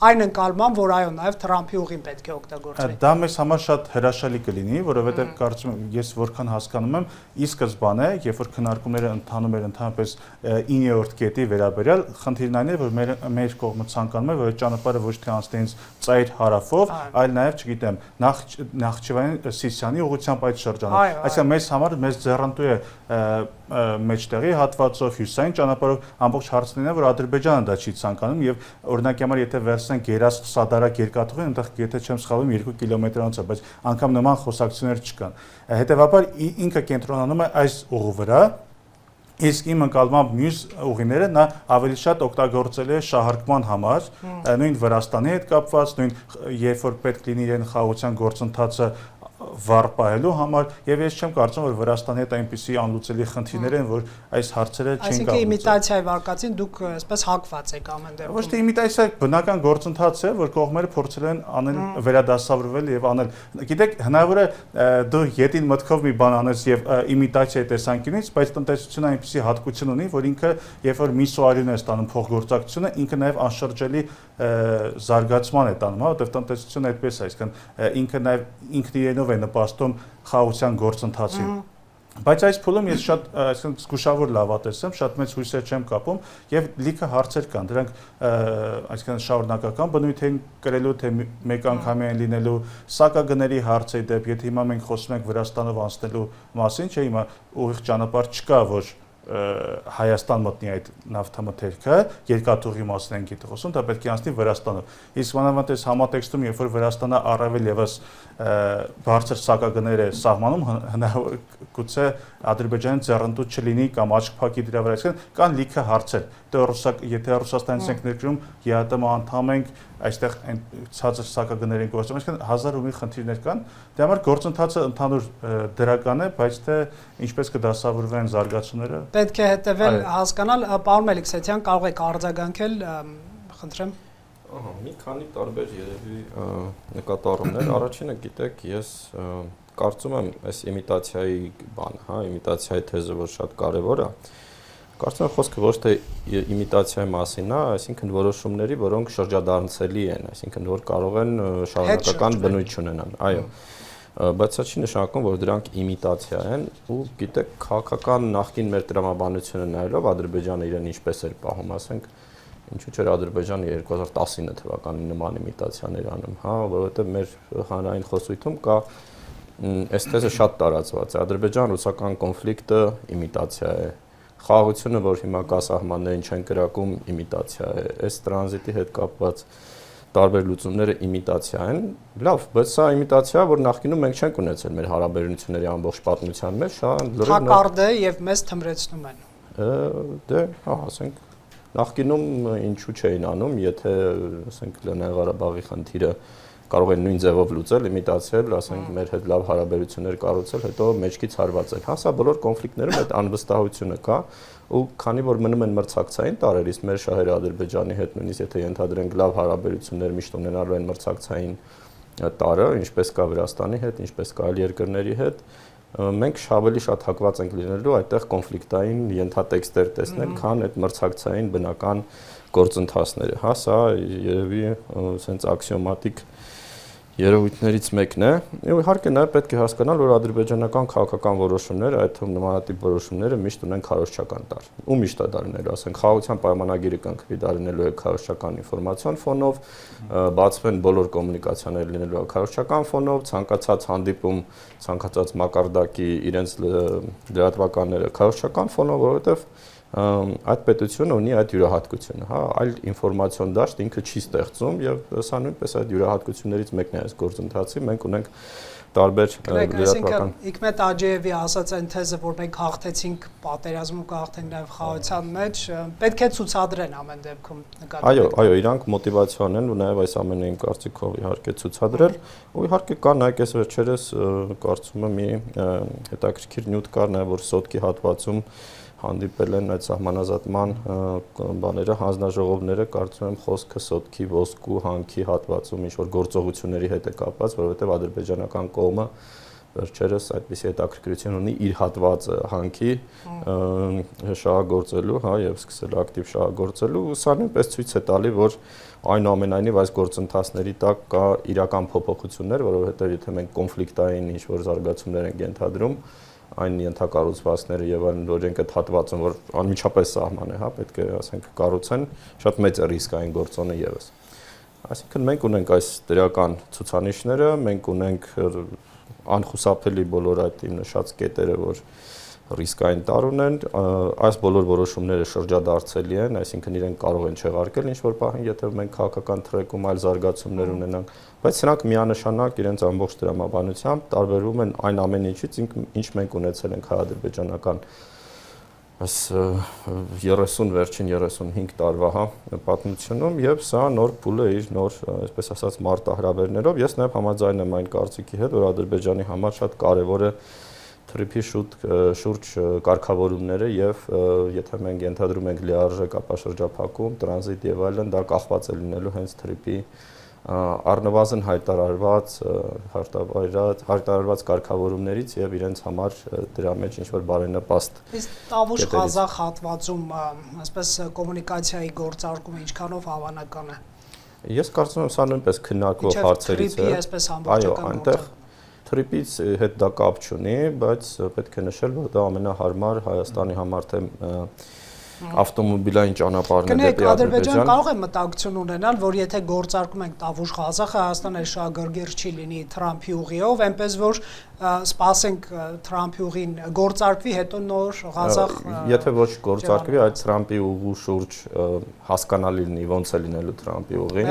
այն ընկալման, որ այո, նաև Թրամփի ուղին պետք է օգտագործվի։ Դա մեզ համար շատ հրաշալի կլինի, որովհետև կարծում եմ, ես որքան հասկանում եմ, ի սկզբանե, երբ որ քննարկումները ընթանում էր ընդհանրապես 9-րդ կետի վերաբերյալ, խնդիրն այն է, որ մեր կողմը ցանկանում է, որ այդ ճանապարհը ոչ թե անցնի ինձ ծայր հարավով, այլ նաև, չգիտեմ, Նախճիվանի Սիսիանի ուղղությամբ այդ շրջանով։ Այսինքն մեզ համար մեզ ձեռնտու է մեջտեղի հատվածով, հյուսային ճանապարհով ամբողջ հարցն է, որ Ադրբեջանը դա չի ցանկանում եւ օրինակի համար եթե վերցնենք Գերազ Սադարակ երկաթուղին, այնտեղ եթե չեմ սխալվում 2 կիլոմետրանոց է, բայց անգամ նման խոսակցություններ չկան։ Հետևաբար ինքը կենտրոնանում է այս ուղու վրա, իսկ իմ ընկալմամբ մյուս ուղիները նա ավելի շատ օգտագործել է շահարկման համար, նույն Վրաստանի հետ կապված, նույն երբ որ պետք լինի իրեն խաղաղության գործընթացը վառպահելու համար եւ ես չեմ կարծում որ Վրաստանի հետ այնպիսի անլուծելի խնդիրներ են որ այս հարցերը չեն կարող։ Այսինքն իմիտացիայի վարկածին դուք այսպես հակված եք ամեն դեպքում։ Ոչ թե իմիտացիա, բնական գործընթաց է, որ կողմերը փորձել են անել վերադասավորվել եւ անել։ Գիտեք, հնարավոր է դու յետին մտքով մի բան անես եւ իմիտացիայի տեսանկյունից, բայց տնտեսությունը այնպիսի հատկություն ունի, որ ինքը երբ որ միսուարյուն է ստանում փոխգործակցությունը, ինքը նաեւ անշրջելի զարգացման է տանում, հա, որտեղ տնտեսությունը այդպես է, այսինքն ինքը նաեւ ինքն իրենով է նպաստում խաղաղության գործընթացին։ Բայց այս փուլում ես շատ այսինքն զգուշավոր լավատես եմ, շատ մեծ հույսեր չեմ կապում եւ լիքը հարցեր կան։ Դրանք այսինքն շարունակական բնույթ են կրելու, թե մեկ անգամի են լինելու, սակագների հարցի դեպ, եթե հիմա մենք խոսում ենք Վրաստանով անցնելու մասին, չէ, հիմա ուղիղ ճանապարհ չկա, որ Հայաստան մտնի այդ նավթամթերքը, երկաթուղի մասին ենք գիտի խոսում, դա պետք է անցնի Վրաստանով։ Իսկ մանավանդ այս համատեքստում, երբ որ Վրաստանը առավել եւս բարձր սակագներ է սահմանում, գուցե Ադրբեջանի ձեռնտու չլինի կամ աչք փակի դրա վրա, այսինքն կան լիքը հարցեր։ Եթե Ռուսաստանից ենք ներկրում, ԵԱՏՄ անդամ ենք, այստեղ ցածր սակագներ են գործում, այսինքն հազար ու մի խնդիրներ կան։ Դրա համար գործընթացը ընդհանուր դրական է, բայց թե ինչպես կդասավորվեն զարգացումները պետք է հետևել, հասկանալ, պարոն Մելիքսեթյան, կարող եք արձագանքել, խնդրեմ։ Մի քանի տարբեր երևի նկատառումներ։ Առաջինը, գիտեք, ես կարծում եմ, այս իմիտացիայի բանը, հա, իմիտացիայի թեզը, որ շատ կարևոր է, կարծում եմ խոսքը ոչ թե իմիտացիայի մասին է, այսինքն որոշումների, որոնք շրջադարձելի են, այսինքն որ կարող են շարունակական բնույթ ունենան, այո։ Բայց սա չի նշանակում, որ դրանք իմիտացիա են, ու գիտեք, քաղաքական նախկին մեր տրամաբանությունը նայելով Ադրբեջանը իրեն ինչպես էր պահում, ասենք, ինչու՞ չէր Ադրբեջանը 2019 թվականին նման իմիտացիաներ անում, հա, որովհետև մեր հանրային խոսույթում կա այս թեզը շատ տարածված է, Ադրբեջան-ռուսական կոնֆլիկտը իմիտացիա է, խաղաղությունը, որ հիմա կա սահմաններին չեն կրակում, իմիտացիա է, այս տրանզիտի հետ կապված տարբեր լուծումները իմիտացիա են, լավ, բայց սա իմիտացիա, որ նախկինում մենք չենք ունեցել մեր հարաբերությունների ամբողջ պատմության մեջ, սա լրիվ հակարդ է եւ մեզ թմրեցնում են։ Դե, հա, ասենք, նախկինում ինչու չէին անում, եթե, ասենք, Լեռնային Ղարաբաղի խնդիրը կարող են նույն ձևով լուծել, իմիտացիալ, ասենք, մեր հետ լավ հարաբերություններ կառուցել, հետո մեջքից հարվածել։ Հա, սա բոլոր կոնֆլիկտներում այդ անվստահությունը կա, ու քանի որ մնում են մրցակցային տարերից մեր շահերը Ադրբեջանի հետ նույնիսկ եթե ենթադրենք լավ հարաբերություններ միշտ ունենալու են մրցակցային տարը, ինչպես կա Վրաստանի հետ, ինչպես կա այլ երկրների հետ, մենք ավելի շատ հակված ենք լինելու այդտեղ կոնֆլիկտային ենթատեքստեր տեսնել, քան այդ մրցակցային բնական գործընթացները։ Հա, սա երևի sense աքսիոմատիկ երևույթներից մեկն է։ Եվ իհարկե նաև պետք է հասկանալ, որ ադրբեջանական քաղաքական որոշումները, այդ թվում նմանատիպ որոշումները միշտ ունեն քարոզչական տար։ Ու միշտ է դառնելու, ասենք, խաղաղության պայմանագիրը կնքվի դառնելու է քարոզչական ինֆորմացիոն ֆոնով, բացվեն բոլոր կոմունիկացիաները լինելու է քարոզչական ֆոնով, ցանկացած հանդիպում, ցանկացած մակարդակի իրենց լրատվականները քարոզչական ֆոնով, որովհետև այդ պետությունը ունի այդ յուրահատկությունը, հա, այլ ինֆորմացիոն դաշտ ինքը չի ստեղծում եւ սա նույնպես այդ յուրահատկություններից մեկն է այս գործընթացի, մենք ունենք տարբեր լրատվական Հիկմետ Աջեևի ասած այն թեզը, որ մենք հաղթեցինք պատերազմում, կհաղթենք նաև խաղաղության մեջ, պետք է ցուցադրեն ամեն դեպքում նկատի։ Այո, իրանք մոտիվացիոն են ու նաև այս ամենը իմ կարծիքով իհարկե ցուցադրել, ու իհարկե կա նայեք այս վերջերս կարծում եմ մի հետաքրքիր նյութ կար նաև որ սոտկի հատվածում հանդիպել են այդ սահմանազատման բաները, հանձնաժողովները, կարծում եմ խոսքը սոտկի, ոսկու, հանքի հատվածում ինչ-որ գործողությունների հետ է կապված, որովհետև ադրբեջանական կողմը վերջերս այդպիսի հետաքրքրություն ունի իր հատվածը հանքի շահագործելու, հա, եւ սկսել ակտիվ շահագործելու, ու սա նույնպես ցույց է տալի, որ այնուամենայնիվ այս գործընթացների տակ կա իրական փոփոխություններ, որովհետև եթե մենք կոնֆլիկտային ինչ-որ զարգացումներ ենք ենթադրում, այն ենթակառուցվածքները եւ այն օրենք այդ հատվածում որ անմիջապես սահման է, հա, պետք է ասենք կառուցեն, շատ մեծ է ռիսկային գործոնը եւս։ Այսինքն մենք ունենք այս դրական ցուցանիշները, մենք ունենք անխուսափելի բոլոր այդ իմ նշած կետերը, որ ռիսկային տարուն են, այս բոլոր որոշումները շրջադարձելի են, այսինքն իրենք կարող են չեղարկել ինչ-որ պահին, եթե մենք քաղաքական թրեքում այլ զարգացումներ ունենանք, բայց սրանք միանշանակ իրենց ամբողջ դրամաբանությամբ տարբերվում են այն ամեն ինչից, ինչ մենք ունեցել ենք հայ-ադրբեջանական այս 30 վերջին 35 տարվա, հա, պատմությունում, եւ սա նոր փուլ է իր նոր, այսպես ասած, մարտահրավերներով։ Ես նաեւ համաձայն եմ այն կարծիքի հետ, որ Ադրբեջանի համար շատ կարեւոր է թրիփի շուրջ կարգավորումները եւ եթե մենք ենթադրում ենք լիարժեք ապաշրջափակում, տրանզիտ եւ այլն, դա կախված է լինելու հենց թրիփի առնվազն հայտարարված կարգավորումներից եւ իրենց համար դրա մեջ ինչ որ բարենպաստ։ Իսկ Տավուշ-Ղազախ հատվածում այսպես կոմունիկացիայի գործարկումը ինչքանով հավանական է։ Ես կարծում եմ սա նույնպես քննարկվող հարցերից է։ Այո, այնտեղ թրիփից հետ դա կապ չունի, բայց պետք է նշել, որ դա ամենահարմար Հայաստանի համար թե ավտոմոբիլային ճանապարհն է դեպի Ադրբեջան։ Ադրբեջանը կարող է մտահոգություն ունենալ, որ եթե գործարկում ենք Տավուշ-Ղազախը, Հայաստանը շահագրգիռ չի լինի Թրամփի ուղիով, այնպես որ սպասենք Թրամփի ուղին գործարկվի, հետո նոր Ղազախ եթե ոչ գործարկվի, այդ Թրամփի ուղու շուրջ հասկանալի լինի ոնց է լինելու Թրամփի ուղին,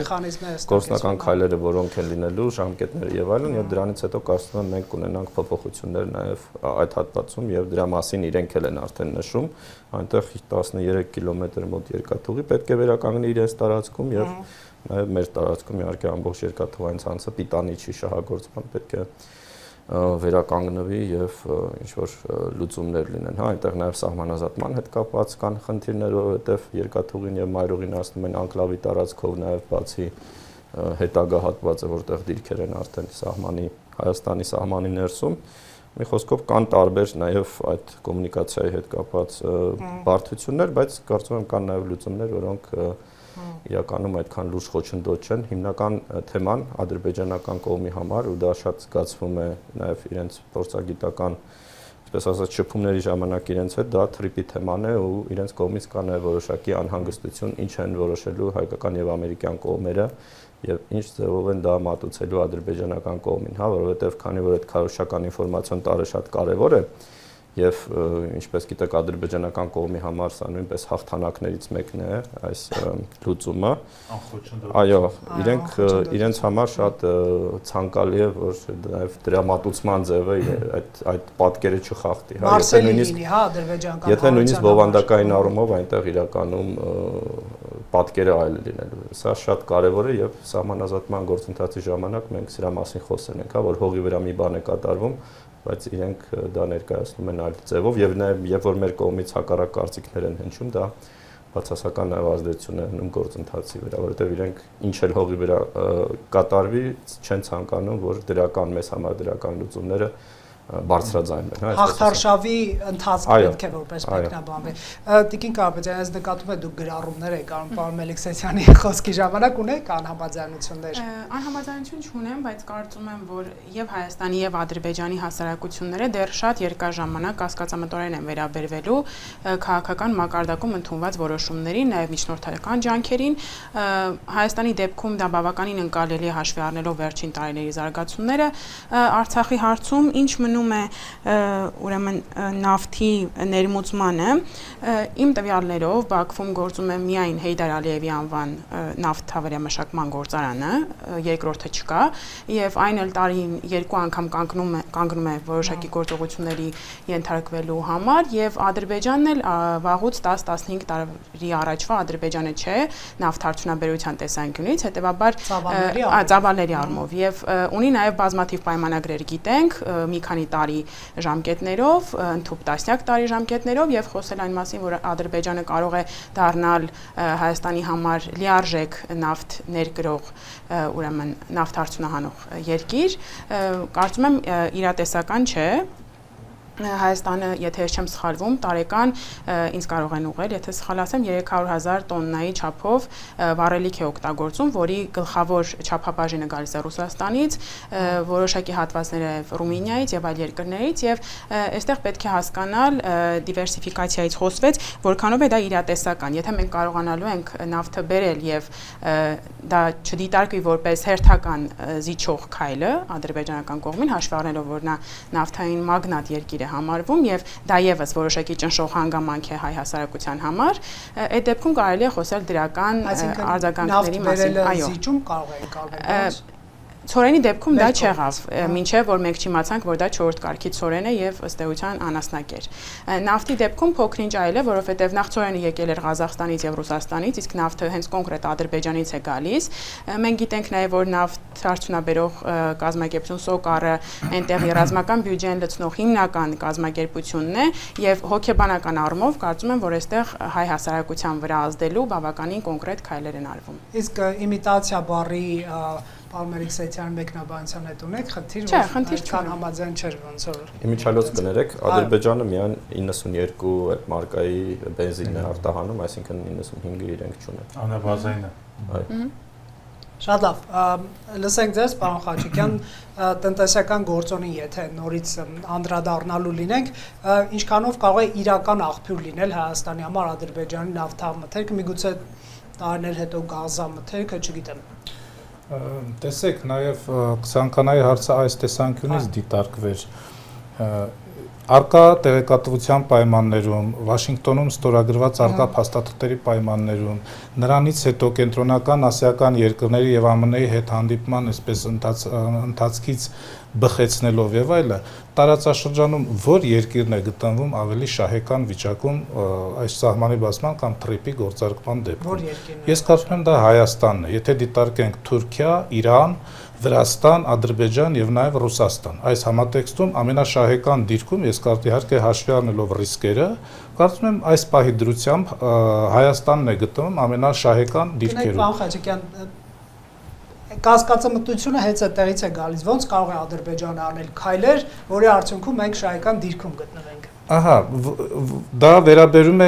գործնական քայլերը որոնք են լինելու, ժամկետները եւ այլն, եւ դրանից հետո կարծում եմ մենք կունենանք փոփոխություններ նաեւ այդ հատվածում եւ դրա մասին իրենք էլ են արդեն նշում, այնտեղ 13 կիլոմետր մոտ երկաթուղի պետք է վերականգնի իրենց տարածքում եւ նաեւ մեր տարածքում իհարկե ամբողջ երկաթուղային ցանցը պիտանի չի շահագործման պետք է վերականգնվի եւ ինչ որ լուծումներ լինեն, հա, այնտեղ նաեւ սահմանազատման հետ կապված կան խնդիրներ, որովհետեւ երկաթուղին եւ մայրուղին ասնում են անկլավի տարածքով նաեւ բացի հետագա հատվածը, որտեղ դիրքեր են արդեն սահմանի Հայաստանի սահմանի ներսում, մի խոսքով կան տարբեր նաեւ այդ կոմունիկացիայի հետ կապված բարդություններ, բայց կարծում եմ կան նաեւ լուծումներ, որոնք իրականում այդքան լուրջ խոչընդոտ չեն, հիմնական թեման ադրբեջանական կողմի համար ու դա շատ զգացվում է նաև իրենց փորձագիտական, այսպես ասած, շփումների ժամանակ իրենց հետ դա թրիփի թեման է ու իրենց կողմից կա նաև որոշակի անհանգստություն, ինչ են որոշելու հայկական եւ ամերիկյան կողմերը եւ ինչ ձևով են դա մատուցելու ադրբեջանական կողմին, հա, որովհետեւ քանի որ այդ քարոզչական ինֆորմացիոն տարը շատ կարեւոր է եւ ինչպես գիտեք ադրբեջանական կողմի համար սա նույնպես հաղթանակներից մեկն է այս լուծումը։ Այո, իրենց համար շատ ցանկալի է որ նաեւ դրա մատուցման ձևը այդ պատկերը չխախտի, հա, եթե նույնիսկ բովանդակային առումով այնտեղ իրականում պատկերը այլ լինելու։ Սա շատ կարեւոր է եւ սահմանազատման գործընթացի ժամանակ մենք սրա մասին խոսել ենք, հա, որ հողի վրա մի բան է կատարվում, բայց իրենք դա ներկայացնում են այլ ձևով եւ նաեւ երբ որ մեր կողմից հակառակ կարծիքներ են հնչում, դա բացասական նաեւ ազդեցություն է ունենում գործընթացի վրա, որովհետեւ իրենք ինչ էլ հողի վրա կատարվի, չեն ցանկանում, որ դրական մեզ համար դրական լուծումները բարձրաձայնվեն, հա, հաղթարշավի ընթացք պետք է որպես մեկնաբանվի։ Տիկին Կարապետյան, ես նկատում եմ դուք գրառումներ եք անում պարոն Մելիքսեթյանի խոսքի ժամանակ, ունեք անհամաձայնություններ։ Անհամաձայնություն չունեմ, բայց կարծում եմ, որ եւ Հայաստանի եւ Ադրբեջանի հասարակությունները դեռ շատ երկար ժամանակ կասկածամտորեն են վերաբերվելու քաղաքական մակարդակում ընդունված որոշումներին, նաեւ միջնորդական ջանքերին։ Հայաստանի դեպքում դա բավականին ընկալելի է հաշվի առնելով վերջին տարիների զարգացումները։ Արցախի հարցում ինչ մնում վերաբերում է ուրեմն նավթի ներմուծմանը, իմ տվյալներով Բաքվում գործում է միայն Հեյդար Ալիևի անվան նավթավերամշակման գործարանը, երկրորդը չկա, եւ այն էլ տարին 2 անգամ կանգնում է որոշակի գործողությունների ենթարկվելու համար, եւ Ադրբեջանն էլ վաղուց 10-15 տարի առաջվա Ադրբեջանը չէ նավթարդյունաբերության տեսանկյունից, հետեւաբար ծավալների առումով եւ ունի նաեւ բազմաթիվ պայմանագրեր, գիտենք, մի քանի տարի ժամկետներով, ընդհանուր տասնյակ տարի ժամկետներով եւ խոսել այն մասին, որ Ադրբեջանը կարող է դառնալ Հայաստանի համար լիարժեք նավթ ներկրող, ուրեմն նավթարդյունահանող երկիր, կարծում եմ իրատեսական չէ։ Հայաստանը, եթե ես չեմ սխալվում, տարեկան ինձ կարող են ուղղել, եթե սխալ ասեմ, 300,000 տոննայի չափով վառելիք է օգտագործում, որի գլխավոր չափաբաժինը գալիս է Ռուսաստանից, որոշակի հատվածները Ռումինիայից եւ այլ երկրներից, եւ այստեղ պետք է հասկանալ դիվերսիֆիկացիայից խոսվեց, որքանով է դա իրատեսական։ Եթե մենք կարողանալու ենք նավթը բերել եւ դա չդիտարկվի որպես հերթական զիջող քայլը ադրբեջանական կողմին, հաշվի առնելով, որ նա նավթային մագնատ երկիր է համարվում եւ դա եւս որոշակի ճնշող հանգամանք է հայ հասարակության համար, այդ դեպքում կարելի է խոսել դրական արձագանքների մասին, այո։ Զիջում կարող է կարգել։ Ցորենի դեպքում դա չեղավ, մինչև որ մենք չիմացանք, որ դա 4-րդ կարգի ցորեն է եւ ըստ էության անասնակեր։ Նավթի դեպքում փոքրինչ այլ է, որովհետեւ նախ ցորենը եկել էր Ղազախստանից եւ Ռուսաստանից, իսկ նավթը հենց կոնկրետ Ադրբեջանից է գալիս։ Մենք գիտենք նաեւ, որ նավթ արդյունաբերող կազմակերպություն Սոկարը այնտեղի ռազմական բյուջեն լցնող հիմնական կազմակերպությունն է եւ հոգեբանական առումով կարծում եմ, որ այստեղ հայ հասարակության վրա ազդելու բավականին կոնկրետ քայլեր են արվում։ Իսկ իմիտացիա բառի Պալմերիքսեթյան մեկնաբանության հետ ունեք խնդիր, որ այդքան համաձայն չէր ոնց որ։ Իմիջիայլոց կներեք, Ադրբեջանը միայն 92 այդ մարկայի բենզինն է արտահանում, այսինքն 95-ը իրենք չունեն։ Անաբազայինը։ Այո։ Շատ լավ, լսենք ձեզ, պարոն Խաչիկյան, տնտեսական գործոնին, եթե նորից անդրադառնալու լինենք, ինչքանով կարող է իրական աղբյուր լինել Հայաստանի համար Ադրբեջանի նավթամթերքը, միգուցե տարիներ հետո գազամթերքը, չգիտեմ։ Տեսեք, նաև կցանկանայի հարցը այս տեսանկյունից դիտարկվեր։ Արկա տեղեկատվության պայմաններում, Վաշինգտոնում ստորագրված արկա փաստաթղթերի պայմաններում, նրանից հետո կենտրոնական ասիական երկրների եւ ԱՄՆ-ի հետ հանդիպման այսպես ընթացքից բխեցնելով եւ այլը, տարածաշրջանում որ երկիրն է գտնվում ավելի շահեկան վիճակում այս սահմանի բացման կամ թրիպի գործարկման դեպքում։ Ես կարծում եմ դա Հայաստանն է, եթե դիտարկենք Թուրքիա, Իրան, Վրաստան, Ադրբեջան եւ նաեւ Ռուսաստան։ Այս համատեքստում ամենաշահեկան դիրքում ես իհարկե հաշվի առնելով ռիսկերը, կարծում եմ այս պահի դրությամբ Հայաստանն է գտնվում ամենաշահեկան դիրքերում։ Պարոն Խաչիկյան, կասկածամտությունը հենց այդտեղից է գալիս, ոնց կարող է Ադրբեջանը անել քայլեր, որի արդյունքում մենք շահեկան դիրքում գտնվենք։ Ահա, դա վերաբերում է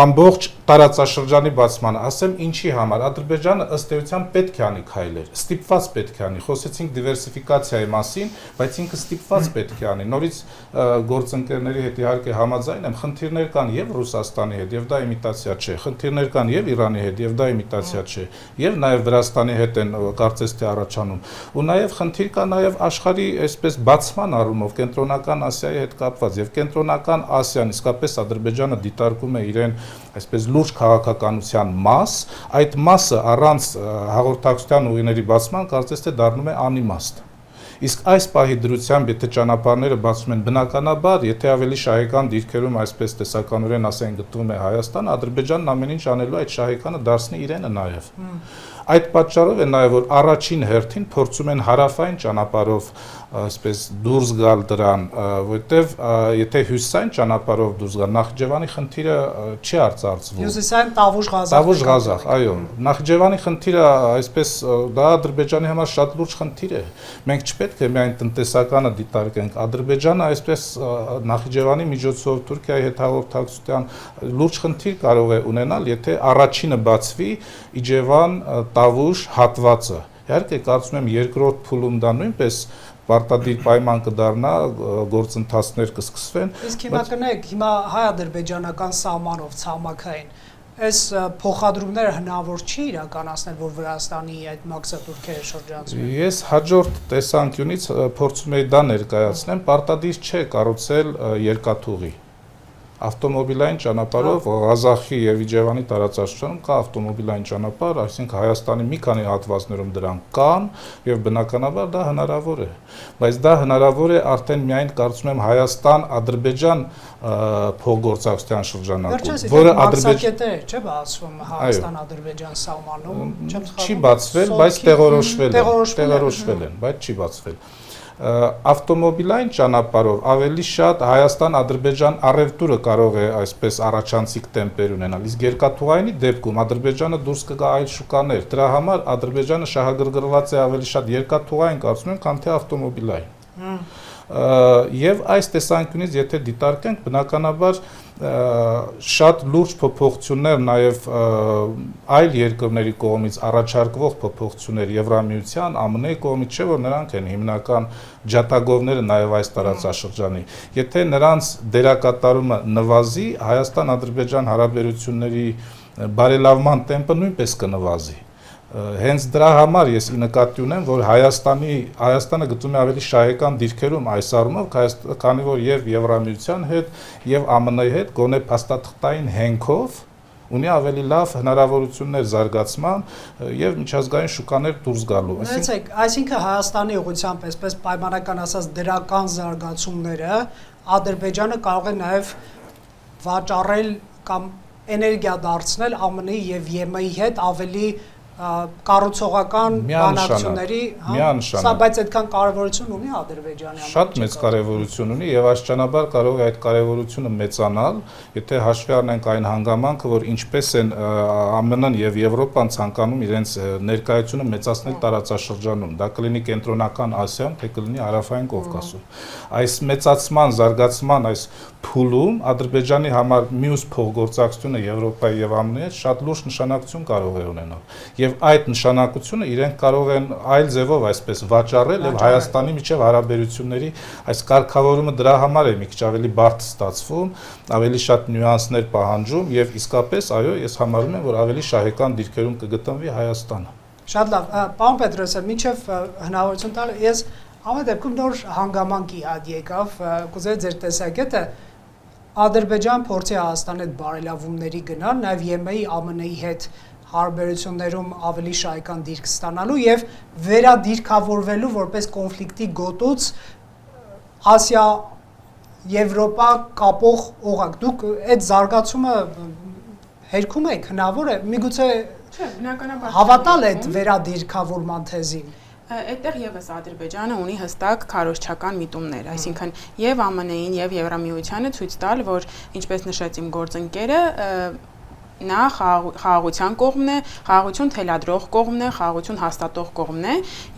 ամբողջ տարածաշրջանի բացմանը, ասեմ ինչի համար, Ադրբեջանը ըստ էության պետք է անի քայլեր, ստիպված պետք է անի, խոսեցինք դիվերսիֆիկացիայի մասին, բայց ինքը ստիպված պետք է անի, նորից գործընկերների հետ իհարկե համաձայն եմ, խնդիրներ կան եւ Ռուսաստանի հետ, եւ դա իմիտացիա չէ, խնդիրներ կան եւ Իրանի հետ, եւ դա իմիտացիա չէ, եւ նաեւ Վրաստանի հետ են կարծես թե առաջանում, ու նաեւ խնդիր կա նաեւ աշխարհի այսպես բացման առումով կենտրոնական Ասիայի հետ կապված եւ կենտրոնական Ասիան իսկապես Ադրբեջանը դիտարկում է իրեն այսպես լուրջ քաղաքականության մաս, այդ մասը առանց հաղորդակցության ուղիների բացման կարծես թե դառնում է անիմաստ։ Իսկ այս պահի դրությամբ, եթե ճանապարհները բացում են բնականաբար, եթե ավելի շահեկան դիրքերում այսպես տեսականորեն ասեն գտնվում է Հայաստան, Ադրբեջանն ամեն ինչ անելու այդ շահեկանը դարձնի իրենը նաև։ Այդ պատճառով է նաև որ առաջին հերթին փորձում են հարավային ճանապարհով այսպես դուրս գալ դրան, որտեվ եթե հյուսիսային ճանապարհով դուրս գալ, Նախիջևանի խնդիրը չի արծարծվում։ Հյուսիսային Տավուշ-Ղազախ։ Տավուշ-Ղազախ, այո, Նախիջևանի խնդիրը այսպես դա Ադրբեջանի համար շատ լուրջ խնդիր է։ Մենք չպետք է միայն տնտեսականը դիտարկենք, Ադրբեջանը այսպես Նախիջևանի միջոցով Թուրքիայի հետ հաղորդակցության լուրջ խնդիր կարող է ունենալ, եթե առաջինը բացվի Իջևան Տավուշ հատվածը։ Իհարկե կարծում եմ երկրորդ փուլում դա նույնպես պարտադիր պայման կդառնա, գործընթացներ կսկսվեն։ Իսկ հիմա կնեք, հիմա հայ-ադրբեջանական սահմանով ցամաքային այս փոխադրումները հնարավոր չի իրականացնել, որ Վրաստանի այդ մաքսատուրքերը շրջանցվեն։ Ես հաջորդ տեսանկյունից փորձում եի դա ներկայացնեմ, պարտադիր չէ կառուցել երկաթուղի։ Ավտոմոբիլային ճանապարհով Ղազախի եւ Իջևանի տարածաշրջանում կա ավտոմոբիլային ճանապարհ, այսինքն Հայաստանի մի քանի հատվածներում դրանք կան եւ բնականաբար դա հնարավոր է, բայց դա հնարավոր է արդեն միայն կարծում եմ Հայաստան-Ադրբեջան փոխգործակցության շրջանակում, որը Ադրբեջանը չէ բացվում Հայաստան-Ադրբեջան սահմանում, չեմ սխալվում։ Չի բացվել, բայց տեղորոշվել են, բայց չի բացվել։ Ավտոմոբիլային ճանապարհով ավելի շատ Հայաստան-Ադրբեջան առևտուրը կարող է այսպես առաջանցիկ տեմպեր ունենալ, իսկ երկաթուղայինի դեպքում Ադրբեջանը դուրս կգա այլ շուկաներ, դրա համար Ադրբեջանը շահագրգռված է ավելի շատ երկաթուղային կարծում եմ, քան թե ավտոմոբիլային։ Եվ այս տեսանկյունից եթե դիտարկենք, բնականաբար շատ լուրջ փոփոխություններ նաև այլ երկրների կողմից առաջարկվող փոփոխություններ Եվրամիության, ԱՄՆ-ի կողմից չէ, որ նրանք են հիմնական ջատագովները նաև այս տարածաշրջանի։ Եթե նրանց դերակատարումը նվազի, Հայաստան-Ադրբեջան հարաբերությունների բարելավման տեմպը նույնպես կնվազի։ Հենց դրա համար ես նկատի ունեմ, որ Հայաստանը գտնում է ավելի շահեկան դիրքերում այս առումով, քանի որ եւ Եվրամիության հետ եւ ԱՄՆ-ի հետ գոնե փաստաթղթային հենքով ունի ավելի լավ հնարավորություններ զարգացման եւ միջազգային շուկաներ դուրս գալու։ Այսինքն Հայաստանի ուղղությամբ այսպես պայմանական ասած դրական զարգացումները Ադրբեջանը կարող է նաեւ վաճառել կամ էներգիա դարձնել ԱՄՆ-ի եւ ԵՄ-ի հետ ավելի կառուցողական բանակցությունների, սա բայց այդքան կարևորություն ունի Ադրբեջանի համար։ Շատ մեծ կարևորություն ունի եւ աստիճանաբար կարող է այդ կարևորությունը մեծանալ, եթե հաշվի առնենք այն հանգամանքը, որ ինչպես են ԱՄՆ-ն եւ Եվրոպան ցանկանում իրենց ներկայությունը մեծացնել տարածաշրջանում, դա կլինի կենտրոնական Ասիայում, թե կլինի Հարավային Կովկասում։ Այս մեծացման, զարգացման այս փուլում Ադրբեջանի համար մյուս փոխգործակցությունը Եվրոպայի եւ ԱՄՆ-ի հետ շատ լուրջ նշանակություն կարող է ունենալ։ Եվ այդ նշանակությունը իրենք կարող են այլ ձևով այսպես վաճառել եւ Հայաստանի միջև հարաբերությունների այս կարգավորումը դրա համար է մի քիչ ավելի բարդ ստացվում, ավելի շատ նյուանսներ պահանջում եւ իսկապես այո, ես համարում եմ, որ ավելի շահեկան դիրքերում կգտնվի Հայաստանը։ Շատ լավ, պարոն Պետրոսյան, մինչև հնարավորություն տալ, ես ամեն դեպքում նոր հանգամանքի հատ եկավ, կուզեի ձեր տեսակետը Ադրբեջան փորձի Հայաստանի հետ բարելավումների գնալ, նաեւ ԵՄ-ի ԱՄՆ-ի հետ հարաբերություններում ավելի շահեկան դիրք ստանալու եւ վերադիրքավորվելու որպես կոնֆլիկտի գոտուց Ասիա Եվրոպա կապող օղակ։ Դուք այդ զարգացումը հերքում եք, հնարավոր է, միգուցե հավատալ այդ վերադիրքավորման թեզին։ Այդտեղ եւս Ադրբեջանը ունի հստակ քարոզչական միտումներ, այսինքն եւ ԱՄՆ-ին եւ Եվրամիությանը ցույց տալ, որ ինչպես նշեց իմ գործընկերը, նա խաղաղության կողմն է, խաղաղություն թելադրող կողմն է, խաղաղություն հաստատող կողմն է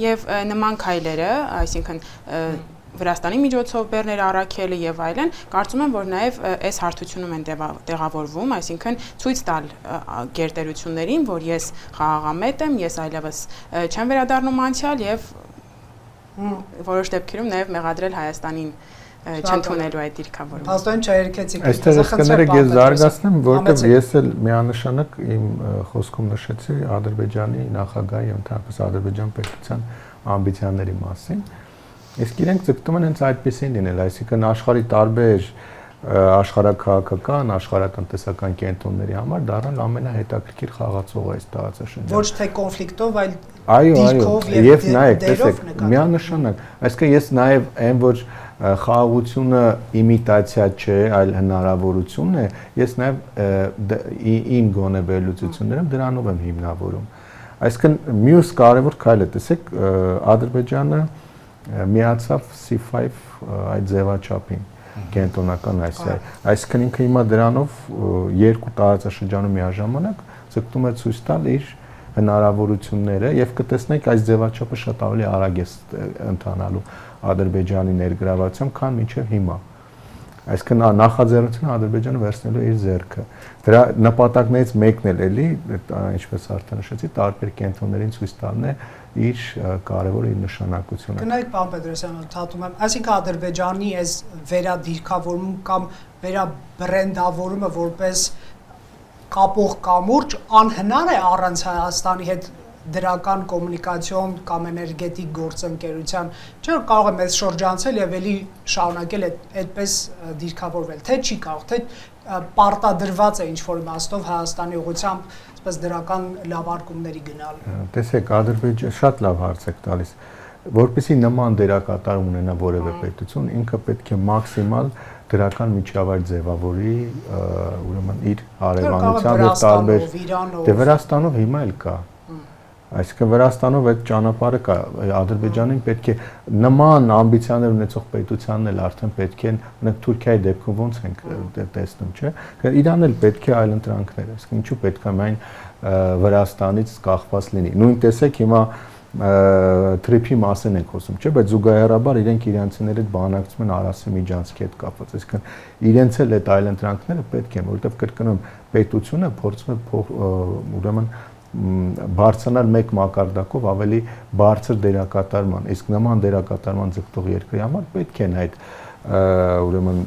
եւ նման քայլերը, այսինքն Վրաստանի միջոցով Բեռներ առաքելը եւ այլն, կարծում եմ, որ նաեւ այս հարթությունում են տեղավորվում, այսինքն ցույց տալ գերտերություններին, որ ես խաղաղամետ եմ, ես այլևս չեմ վերադառնում անցյալ եւ որոշ դեպքերում նաեւ մեղադրել Հայաստանին չընդունելու այդ դիրքավորումը։ Հաստատեն չերկեցիք։ Այստեղ ես կներեք ես զարգացնեմ, որովհետեւ ես էլ միանշանակ իմ խոսքում նշեցի Ադրբեջանի նախագահի ընդհանրապես Ադրբեջան պետության ամբիցիաների մասին։ Իսկ իրենք ձգտում են հենց այդպեսին լինել, այսինքն աշխարհի տարբեր աշխարհակահաղական, աշխարհատնտեսական կենտրոնների համար դառնալ ամենահետաքրքիր խաղացողը այս տարածաշրջանում։ Ոչ թե կոնֆլիկտով, այլ դիրքով եւ նայեք, տեսեք, միանշանակ, այսինքն ես նաեւ այն որ խաղաղությունը իմիտացիա չէ, այլ հնարավորություն է, ես նաեւ իմ գոնե վերլուծություններում դրանով եմ հիմնավորում։ Այսինքն մյուս կարևոր քայլը, տեսեք, Ադրբեջանը միացավ C5 այդ ձևաչափին կենտրոնական Ասիայի։ Այսինքն ինքը հիմա դրանով երկու տարածաշրջանում միաժամանակ ձգտում է ցույց տալ իր հնարավորությունները եւ կտեսնեք այս ձևաչափը շատ ավելի արագ է ընթանալու Ադրբեջանի ներգրավվածությամբ, քան մինչև հիմա։ Այսինքն նախաձեռնությունը Ադրբեջանը վերցնելու իր ձեռքը։ Դրա նպատակներից մեկն էլ էլի, ինչպես արդեն նշեցի, տարբեր կենտրոններին ցույց տալն է իր կարևոր իր նշանակությունը։ Գնայք պարոն Պետրոսյան, ընդհատում եմ, այսինքն Ադրբեջանի այս վերադիրքավորում կամ վերաբրենդավորումը որպես կապող կամուրջ անհնար է առանց Հայաստանի հետ դրական կոմունիկացիոն կամ էներգետիկ գործընկերության, չէ՞ կարող է մեզ շրջանցել եւ ելի շարունակել այդպես դիրքավորվել, թե չի կարող, թե պարտադրված է ինչ-որ իմաստով Հայաստանի ուղղությամբ այսպես դրական լավարկումների գնալ։ Տեսեք, Ադրբեջանը շատ լավ հարց եք տալիս, որպեսզի նման դերակատարում ունենա որևէ պետություն, ինքը պետք է մաքսիմալ դրական միջավայր ձևավորի, ուրեմն իր հարևանությամբ եւ տարբեր դե Վրաստանով հիմա էլ կա։ Այսինքն Վրաստանով այդ ճանապարհը կա, Ադրբեջանին պետք է նման ամբիցիաներ ունեցող պետությանն էլ արդեն պետք է, օրինակ Թուրքիայի դեպքում ոնց ենք տեսնում, չէ՞։ Իրան էլ պետք է այլընտրանքներ, այսինքն ինչու պետք է միայն Վրաստանից կախված լինի։ Նույն տեսեք հիմա թրիփի մասին ենք խոսում, չէ՞, բայց զուգահեռաբար իրենք իրանցիների հետ բանակցում են Արասի միջանցքի հետ կապված, այսինքն իրենց էլ այդ այլընտրանքները պետք են, որովհետև կրկնում պետությունը փորձում է ուրեմն բարձրանալ մեկ մակարդակով ավելի բարձր դերակատարման, իսկ նման դերակատարման ձգտող երկրի համար պետք են այդ ուրեմն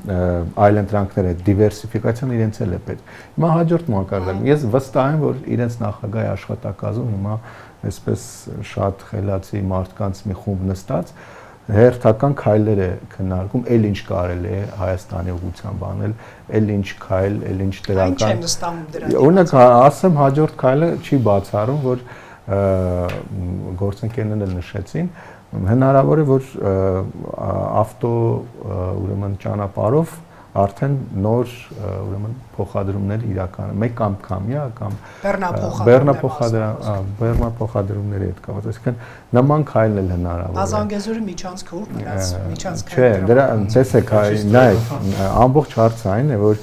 այլընտրանքները, դիվերսիֆիկացիան իրենց էլ է պետք։ Հիմա հաջորդ մակարդակում ես վստահ եմ, որ իրենց նախագահի աշխատակազմում հիմա այսպես շատ խելացի մարդկանց մի խումբ նստած հերթական քայլեր է քննարկում, էլ ինչ կարելի է Հայաստանի ուղղությամբ անել, էլ ինչ քայլ, էլ ինչ դրական։ Ինչ է նստանում դրա։ Օրինակ ասեմ հաջորդ քայլը չի բացառում, որ գործընկերներն էլ նշեցին, հնարավոր է որ ավտո ուրեմն ճանապարհով արդեն նոր ուրեմն փոխադրումներ իրականում մեկ կամ քամյա կամ բեռնափոխադրումների հետ կապված, այսինքն նման քայլն էլ հնարավոր է։ Ազանգեզուրի միջանցքը ուր մնաց, միջանցքը։ Չէ, դրա տեսեք, նայեք, ամբողջ հարցը այն է, որ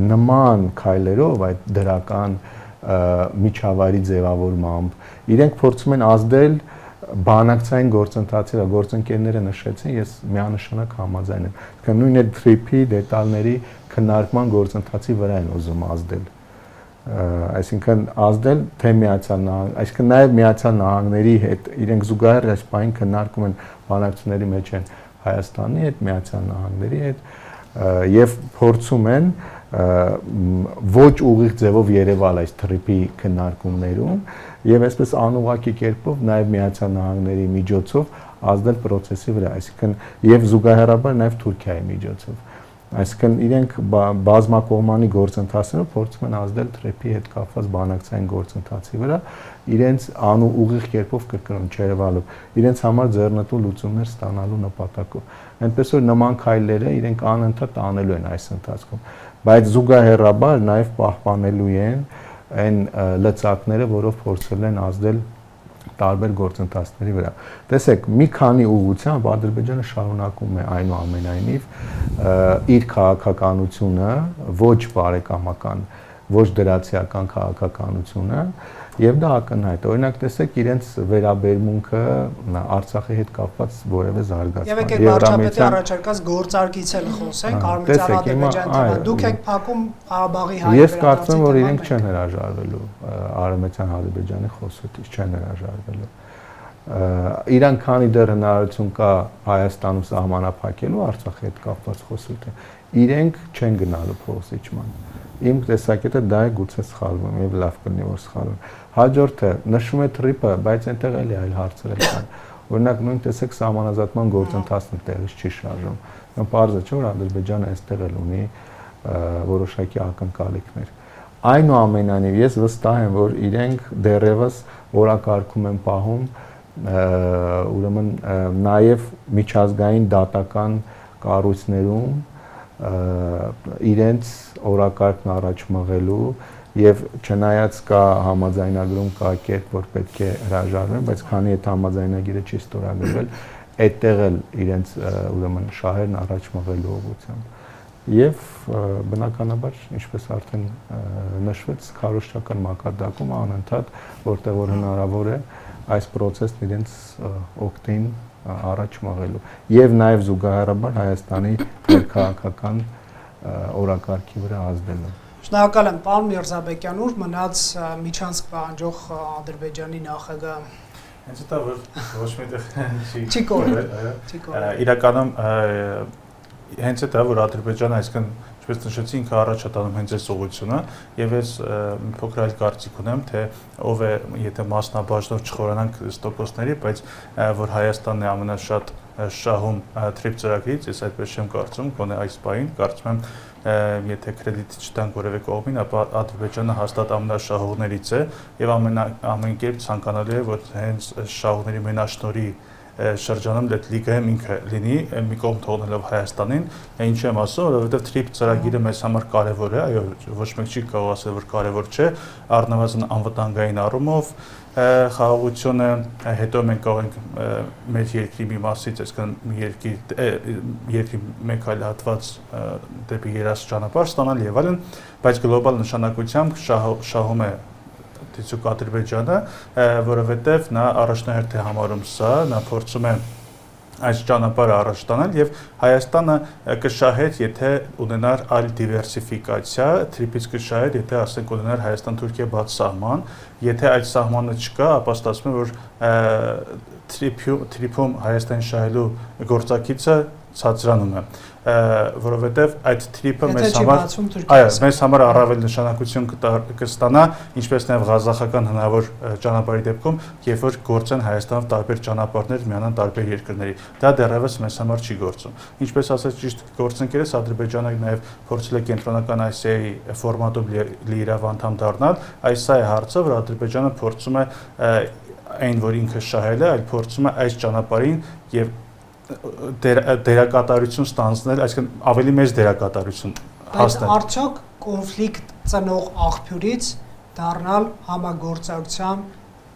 նման քայլերով այդ դրական միջավայրի ձևավորմամբ իրենք փորձում են ազդել բանակցային գործընթացի վրա, գործընկերները նշեցին, ես միանշանակ համաձայն եմ։ Այսինքն նույն այդ թրիփի դետալների քննարկման գործընթացի վրա են ուզում ազդել։ Այսինքն ազդել թե Միացյալ Նահանգ, այսինքն նաև Միացյալ Նահանգների հետ իրենք զուգահեռ այս բանին քննարկում են բանակցությունների մեջ են Հայաստանի հետ, Միացյալ Նահանգների հետ եւ փորձում են ոչ ուղիղ ձևով երևալ այս թրիփի քննարկումներում եւ այսպես անուղղակի կերպով նաեւ Միացյալ Նահանգների միջոցով ազդել process-ի վրա, այսինքն եւ զուգահեռաբար նաեւ Թուրքիայի միջոցով։ Այսինքն իրենք բազմակողմանի գործընթացներով փորձում են ազդել թրիփի հետ կապված բանակցային գործընթացի վրա, իրենց անուղիղ կերպով կրկնում չերևալով, իրենց համար ձեռնտու լուծումներ ստանալու նպատակով։ Այնպես որ նման քայլերը իրենք անընդհատ անելու են այս ընթացքում, բայց զուգահեռաբար նաև պահպանելու են այն լծակները, որով փորձել են ազդել տարբեր գործընթացների վրա։ Տեսեք, մի քանի ուղղությամբ Ադրբեջանը շարունակում է այնուամենայնիվ իր քաղաքականությունը, ոչ բարեկամական, ոչ դրացիական քաղաքականությունը, եւ դա ակնհայտ։ Օրինակ տեսեք իրենց վերաբերմունքը Արցախի հետ կապված որևէ զարգացման։ Եվ եկեք վարչապետի առաջարկած գործարկից էլ խոսենք, Արմենիան-Ադրբեջան թեմա։ Դուք եք փակում Ղարաբաղի հայ Ես կարծում որ իրենք չեն հրաժարվելու Արմենիան-Ադրբեջանի խոսոտից չեն հրաժարվելու։ Իրան քանի դեռ հնարավորություն կա Հայաստանում սահմանափակելու Արցախի հետ կապված խոսքը, իրենք չեն գնալու փոխզիջման։ Իմ տեսակետը դա է, գուցե սխալվում եւ լավ կլինի որ սխալվում։ Հաջորդը նշվում է թրիփը, բայց այնտեղ էլի այլ հարցեր կան։ Օրինակ նույն տեսեք սահմանազատման գործընթացն տեղից չի շարժվում։ Դա պարզ է, չէ՞ որ Ադրբեջանը այստեղ էլ ունի որոշակի ակնկալիքներ։ Այնուամենայնիվ ես վստահ եմ, որ իրենք դեռևս օրակարգում են պահում ուրեմն նաև միջազգային դատական կառույցներում իրենց օրակարգն առաջ մղելու եւ չնայած կա համաձայնագրում կա կերպ, որ պետք է հրաժարվեն, բայց քանի այդ համաձայնագիրը չի ստորագրվել, այդտեղ էլ իրենց ուրեմն շահերն առաջ մղելու ուղղությամբ։ Եվ բնականաբար, ինչպես արդեն նշվեց, քարոզչական մակարդակում անընդհատ, որտեղ որ հնարավոր է, այս process-ն իրենց օգտին առաջ մղելու եւ նաեւ զուգահեռաբար Հայաստանի ներքաղաքական օրակարգի վրա ազդելու։ Շնորհակալ եմ, պարոն Միրզաբեկյան, ուր մնաց միջանցք պահանջող Ադրբեջանի նախագահ։ Հենց դա որ ոչ միտեղ չի կորել։ Իրականում հենց դա որ Ադրբեջանը այսքան ինչպես նշեցի, ինքը առաջ է տանում հենց այս ուղղությունը, եւ ես մի փոքր այլ կարծիք ունեմ, թե ով է, եթե մասնաբաժնով չխորանանք տոկոսների, բայց որ Հայաստանն է ամենաշատ շահում TRIP ծրագրից, ես այդպես չեմ կարծում, գոնե այս պահին, կարծում եմ, եթե կրեդիտ չտանք որևէ կողմին, ապա Ադրբեջանը հաստատ ամենաշահողներից է եւ ամեն կերպ ցանկանալի է, որ հենց շահողների մենաշնորհի շրջանում այդ լիգայում ինքը լինի, մի կողմ թողնելով Հայաստանին, ինչ եմ ասում, որովհետև TRIP ծրագիրը մեզ համար կարևոր է, այո, ոչ մեկ չի կարող ասել, որ կարևոր չէ, առնվազն անվտանգային առումով խաղաղությունը, հետո մենք կարող ենք մեր երկրի մի մասից, այսինքն երկրի մեկ այլ հատված դեպի երաս ճանապարհ ստանալ եւ այլն, բայց գլոբալ նշանակությամբ շահում է դիցուկ Ադրբեջանը, որովհետև նա առաջնահերթ է համարում սա, նա փորձում է այս ճանապարհը առաջ տանել եւ Հայաստանը կշահեր, եթե ունենար այլ դիվերսիֆիկացիա, TRIP-ից կշահեր, եթե ասենք ունենար Հայաստան-Թուրքիա բաց սահման, եթե այդ սահմանը չկա, ապա ստացվում է, որ TRIP-ում Հայաստանի շահելու գործակիցը ցածրանում է, որովհետև այդ TRIP-ը մեզ համար առավել նշանակություն կստանա, ինչպես նաև ղազախական հնարավոր ճանապարհի դեպքում, երբ որ գործեն Հայաստանով տարբեր ճանապարհներ միանան տարբեր երկրների։ Դա դեռևս մեզ համար չի գործում։ Ինչպես ասած, ճիշտ գործընկերս Ադրբեջանը նաև փորձել է կենտրոնական Ասիայի ֆորմատով լիիրավ անդամ դառնալ, այս սա է հարցը, որ Ադրբեջանը փորձում է այն, որ ինքը շահել է, այլ փորձում է այս ճանապարհին եւ դերակատարություն ստանձնել, այսինքն ավելի մեծ դերակատարություն հասնել։ Բայց արդյոք կոնֆլիկտ ծնող աղբյուրից դառնալ համագործակցության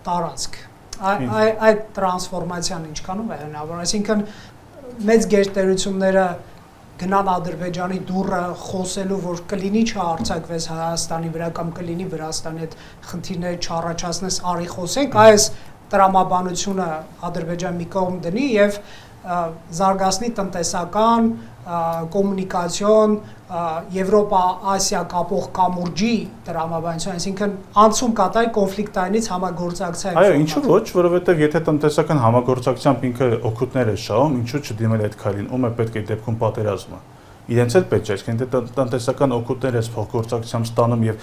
տարածք։ Այդ տրանսֆորմացիան ինչքանով է հնարավոր, այսինքն մեծ գերտերությունները գնան Ադրբեջանի դուռը խոսելու, որ կլինի չհարցակվես Հայաստանի վրա կամ կլինի Վրաստանի հետ խնդիրներ չառաջացնես, արի խոսենք, այս տրամաբանությունը Ադրբեջան մի կողմ դնի եւ զարգացնի տնտեսական, կոմունիկացիոն, Եվրոպա-Ասիա կապող կամուրջի տրամաբանություն, այսինքն անցում կատարի կոնֆլիկտայինից համագործակցության։ Այո, ինչու ոչ, որովհետև եթե տնտեսական համագործակցությամբ ինքը օգուտներ է շահում, ինչու չդիմել այդ քայլին, ում է պետք է դեպքում պատերազմը։ Իրենց էլ պետք է, այսինքն եթե տնտեսական օգուտներ ես փոխգործակցությամբ ստանում եւ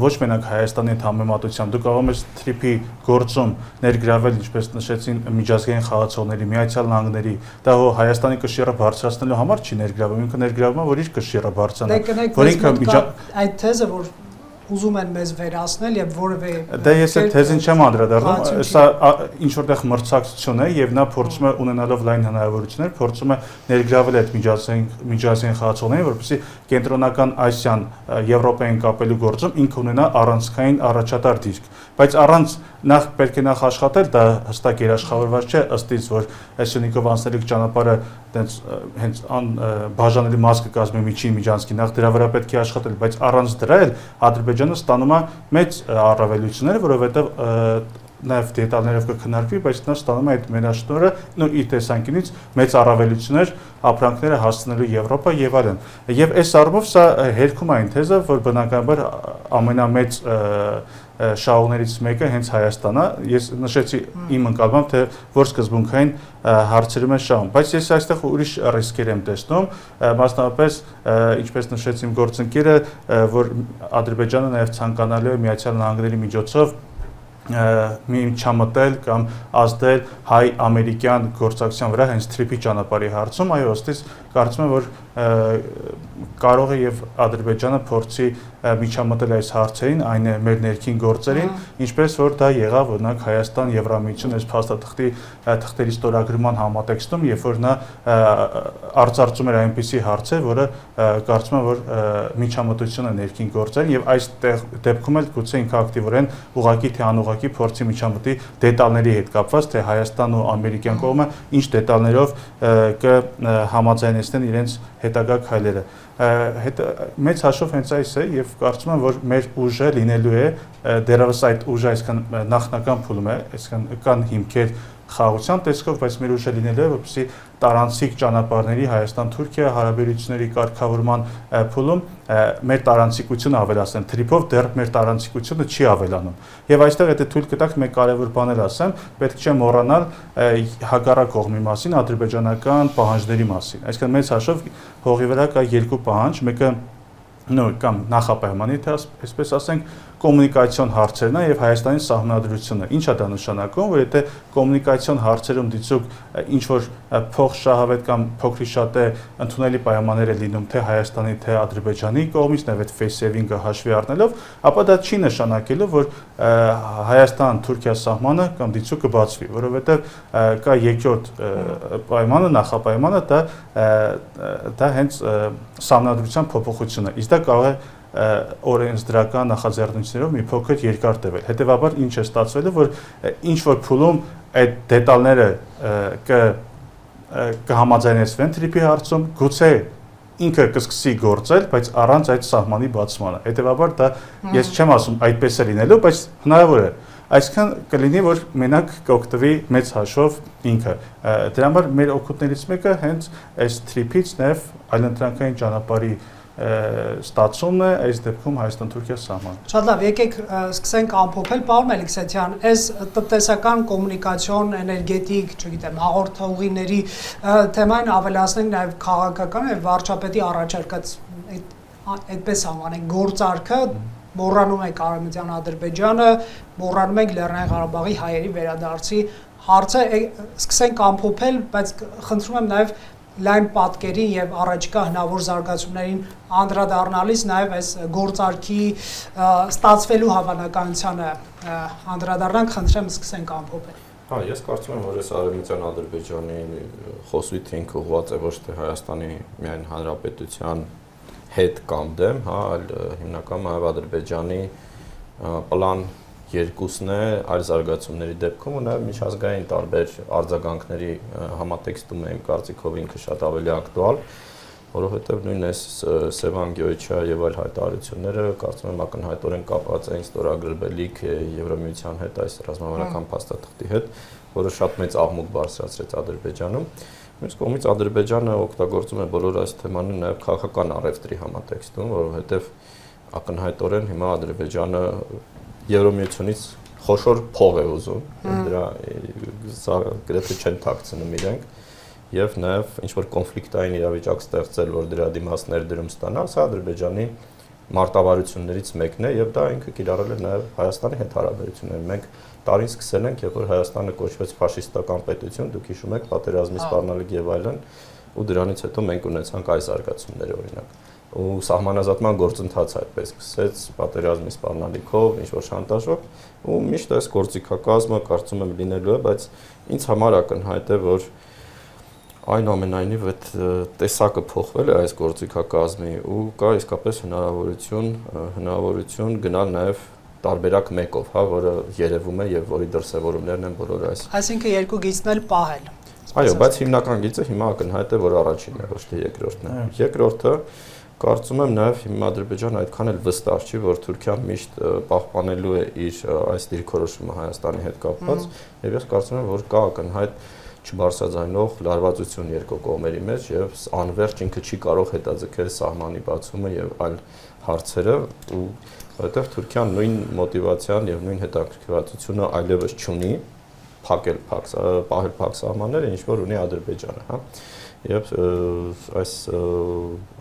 ոչ մենակ Հայաստանի հետ համեմատությամբ, դու կարող ես TRIP-ի գործում ներգրավել, ինչպես նշեցին, միջազգային խաղացողների, Միացյալ Նահանգների, դա հո Հայաստանի կշիռը բարձրացնելու համար չի ներգրավում, ինքը ներգրավում է, որ իր կշիռը բարձրանա, որ ինքը այդ թեզը, որ ուզում են մեզ վերացնել եւ որևէ Դա ես այդ թեզին չեմ անդրադառնում, սա ինչ որտեղ մրցակցություն է եւ նա փորձում է ունենալով լայն հնարավորություններ, փորձում է ներգրավել այդ միջազգային խաղացողներին, որպեսզի կենտրոնական Ասիան Եվրոպային կապելու գործում ինքը ունենա առանցքային առաջատար դիրք, բայց առանց նախ պետք է նախ աշխատել, դա հստակ երաշխավորված չէ, ըստ ից որ Սյունիքով անցնելիք ճանապարհը հենց բաժանելի մաս կկազմի միջին միջանցքի, նախ դրա վրա պետք է աշխատել, բայց առանց դրա էլ Ադրբեջանը ստանում է մեծ առավելություններ, որովհետև նաև դետալներով կքննարկվի, բայց նա ստանում է այդ մենաշնորհը իր տեսանկյունից մեծ առավելություններ ապրանքները հասցնելու Եվրոպա եւ այլն։ Եվ այս առումով սա հերքում է այն թեզը, որ բնականաբար ամենամեծ շահողներից մեկը հենց Հայաստանն է։ Ես նշեցի իմ ընկալմամբ, թե որ սկզբունքային հարցերում է շահում, բայց ես այստեղ ուրիշ ռիսկեր եմ տեսնում, մասնավորապես ինչպես նշեց իմ գործընկերը, որ Ադրբեջանը նաև ցանկանալու է Միացյալ Նահանգների միջոցով միջամտել կամ ազդել հայ-ամերիկյան գործակցության վրա հենց TRIP-ի ճանապարհի հարցում, այո, ըստիս կարծում եմ, որ կարող է եւ Ադրբեջանը փորձի միջամտել այս հարցերին, այն է մեր ներքին գործերին, ինչպես որ դա եղավ օրինակ Հայաստան Եվրամիություն այս փաստաթղթերի ստորագրման համատեքստում, երբ որ նա արծարծում էր այնպիսի հարցեր, որը կարծում եմ, որ միջամտություն է ներքին գործերին եւ այս դեպքում էլ գուցե ինքը ակտիվորեն ուղղակի թե անուղղակի փորձի միջամտի դետալների հետ կապված, թե Հայաստանն ու ամերիկյան կողմը ինչ դետալներով կհամաձայնեցնեն իրենց հետագա քայլերը։ Մեծ հաշվով հենց այս է եւ կարծում եմ, որ մեր ուժը լինելու է դեռևս այդ ուժը այսքան նախնական փուլում է, այսքան կան հիմքեր խաղաղության տեսքով, բայց մեր ուժը լինելու է, որպեսզի տարանցիկ ճանապարհների Հայաստան-Թուրքիա հարաբերությունների կարգավորման փուլում մեր տարանցիկությունը ավելացնեն։ Թրիփով դեռ մեր տարանցիկությունը չի ավելանում։ Եվ այստեղ եթե թույլ կտաք մեկ կարևոր բան ասեմ, պետք չէ մոռանալ հակառակ կողմի մասին, ադրբեջանական պահանջների մասին։ Այսինքն մեծ հաշվով հողի վրա կա երկու պահանջ, մեկը կամ նախապայմանի, թե այսպես ասենք, կոմունիկացիոն հարցերն է եւ Հայաստանի սահմանադրությունը։ Ինչ է դա նշանակում, որ եթե կոմունիկացիոն հարցերում դիցուք ինչ որ փոխշահավետ կամ փոքրի շատ է ընդունելի պայմաններ է լինում թե Հայաստանի, թե Ադրբեջանի կողմից, նաեւ այդ face-saving-ը հաշվի առնելով, ապա դա չի նշանակելու, որ Հայաստան-Թուրքիա սահմանը կամ դիցուկը բացվի, որովհետեւ կա երկրորդ պայմանը, նախապայմանը, դա հենց սահմանադրության փոփոխությունն է։ Իսկ դա կարող է օրենսդրական նախաձեռնություններով մի փոքր երկար տևել։ Հետևաբար ինչ է ստացվելը, որ ինչ որ փուլում այդ դետալները կհամաձայնեցվեն թրիփի հարցում, գուցե ինքը կսկսի գործել, բայց առանց այդ սահմանի բացմանը։ Հետևաբար դա ես չեմ ասում այդպես է լինելու, բայց հնարավոր է։ Այսինքն կլինի, որ մենակ կօգտվի մեծ հաշվով ինքը։ Դրա համար մեր օգուտներից մեկը հենց այս թրիփից նաև այլընտրանքային ճանապարհի ստացումն է այս դեպքում Հայաստան-Թուրքիա սահման։ Շատ լավ, եկեք սկսենք ամփոփել, պարոն Մելիքսեթյան, այս տնտեսական կոմունիկացիոն, էներգետիկ, չգիտեմ, հաղորդողիների թեմային ավելացնենք նաև քաղաքական եւ վարչապետի առաջարկած այդպես անվանենք գործարքը, մոռանում ենք Արևմտյան Ադրբեջանը, մոռանում ենք Լեռնային Ղարաբաղի հայերի վերադարձի հարցը, սկսենք ամփոփել, բայց խնդրում եմ նաև լայն պատկերին եւ առաջիկա հնարավոր զարգացումներին անդրադառնալիս նաեւ այս գործարքի ստացվելու հավանականությանը անդրադառնանք, խնդրեմ սկսենք ամփոփել։ Հա, ես կարծում եմ, որ այս Արևմտյան Ադրբեջանի խոսույթին ուղղված է ոչ թե Հայաստանի միայն Հանրապետության հետ կամ դեմ, հա, այլ հիմնականում նաև Ադրբեջանի պլան երկուսն է այլ զարգացումների դեպքում ու նաև միջազգային տարբեր արձագանքների համատեքստում է իմ կարծիքով ինքը շատ ավելի ակտուալ, որովհետև նույն այս Սևան Գյոյչյա եւ այլ հայտարարությունները կարծում եմ ակնհայտորեն կապված էին ստորագրվելիք Եվրամիության հետ, այս ռազմավարական փաստաթղթի հետ, որը շատ մեծ աղմուկ բարձրացրեց Ադրբեջանում։ Մյուս կողմից Ադրբեջանը օգտագործում է բոլոր այս թեմաները նաև քաղաքական առևտրի համատեքստում, որովհետև ակնհայտորեն հիմա Ադրբեջանը Եվրամիությունից խոշոր փող է ուզում, դրա գրեթե չեն թաքցնում իրենք, եւ նաեւ ինչ որ կոնֆլիկտային իրավիճակ ստեղծել, որ դրա դիմաց ներդրում ստանա, սա Ադրբեջանի մարտավարություններից մեկն է եւ դա ինքը կիրառել է նաեւ Հայաստանի հետ հարաբերությունները։ Մենք տարին սկսել ենք, երբ որ Հայաստանը կոչվեց ֆաշիստական պետություն, դուք հիշում եք պատերազմի սպառնալիք եւ այլն, ու դրանից հետո մենք ունեցանք այս զարգացումները օրինակ։ Ու սահմանազատման գործընթացը այդպես սկսեց պատերազմի սպառնալիքով, ինչ որ շանտաժով, ու միշտ այս գործիքակազմը կարծում եմ լինելու է, բայց ինձ համար ակնհայտ է, որ այնուամենայնիվ այդ տեսակը փոխվել է այս գործիքակազմի ու կա իսկապես հնարավորություն գնալ նաև տարբերակ մեկով, հա, որը երևում է եւ որի դրսեւորումներն են բոլոր այս։ Այսինքն երկու գիծն էլ պահել։ Այո, բայց հիմնական գիծը հիմա ակնհայտ է, որ առաջինն է, ոչ թե երկրորդն է։ Երկրորդը կարծում եմ նաև հիմա Ադրբեջանը այդքան էլ վստահ չի, որ Թուրքիան միշտ պահպանելու է իր այս դիրքորոշումը Հայաստանի հետ կապված, եւ ես կարծում եմ, որ կա ակնհայտ չբարձրաձայնող լարվածություն երկու կողմերի մեջ եւ անվերջ ինքը չի կարող հետաձգել սահմանի բացումը եւ այլ հարցերը ու որովհետեւ Թուրքիան նույն մոտիվացիան եւ նույն հետաքրքրվածությունը այլևս չունի փակել պահել փակ սահմանները, ինչ որ ունի Ադրբեջանը, հա։ Եվ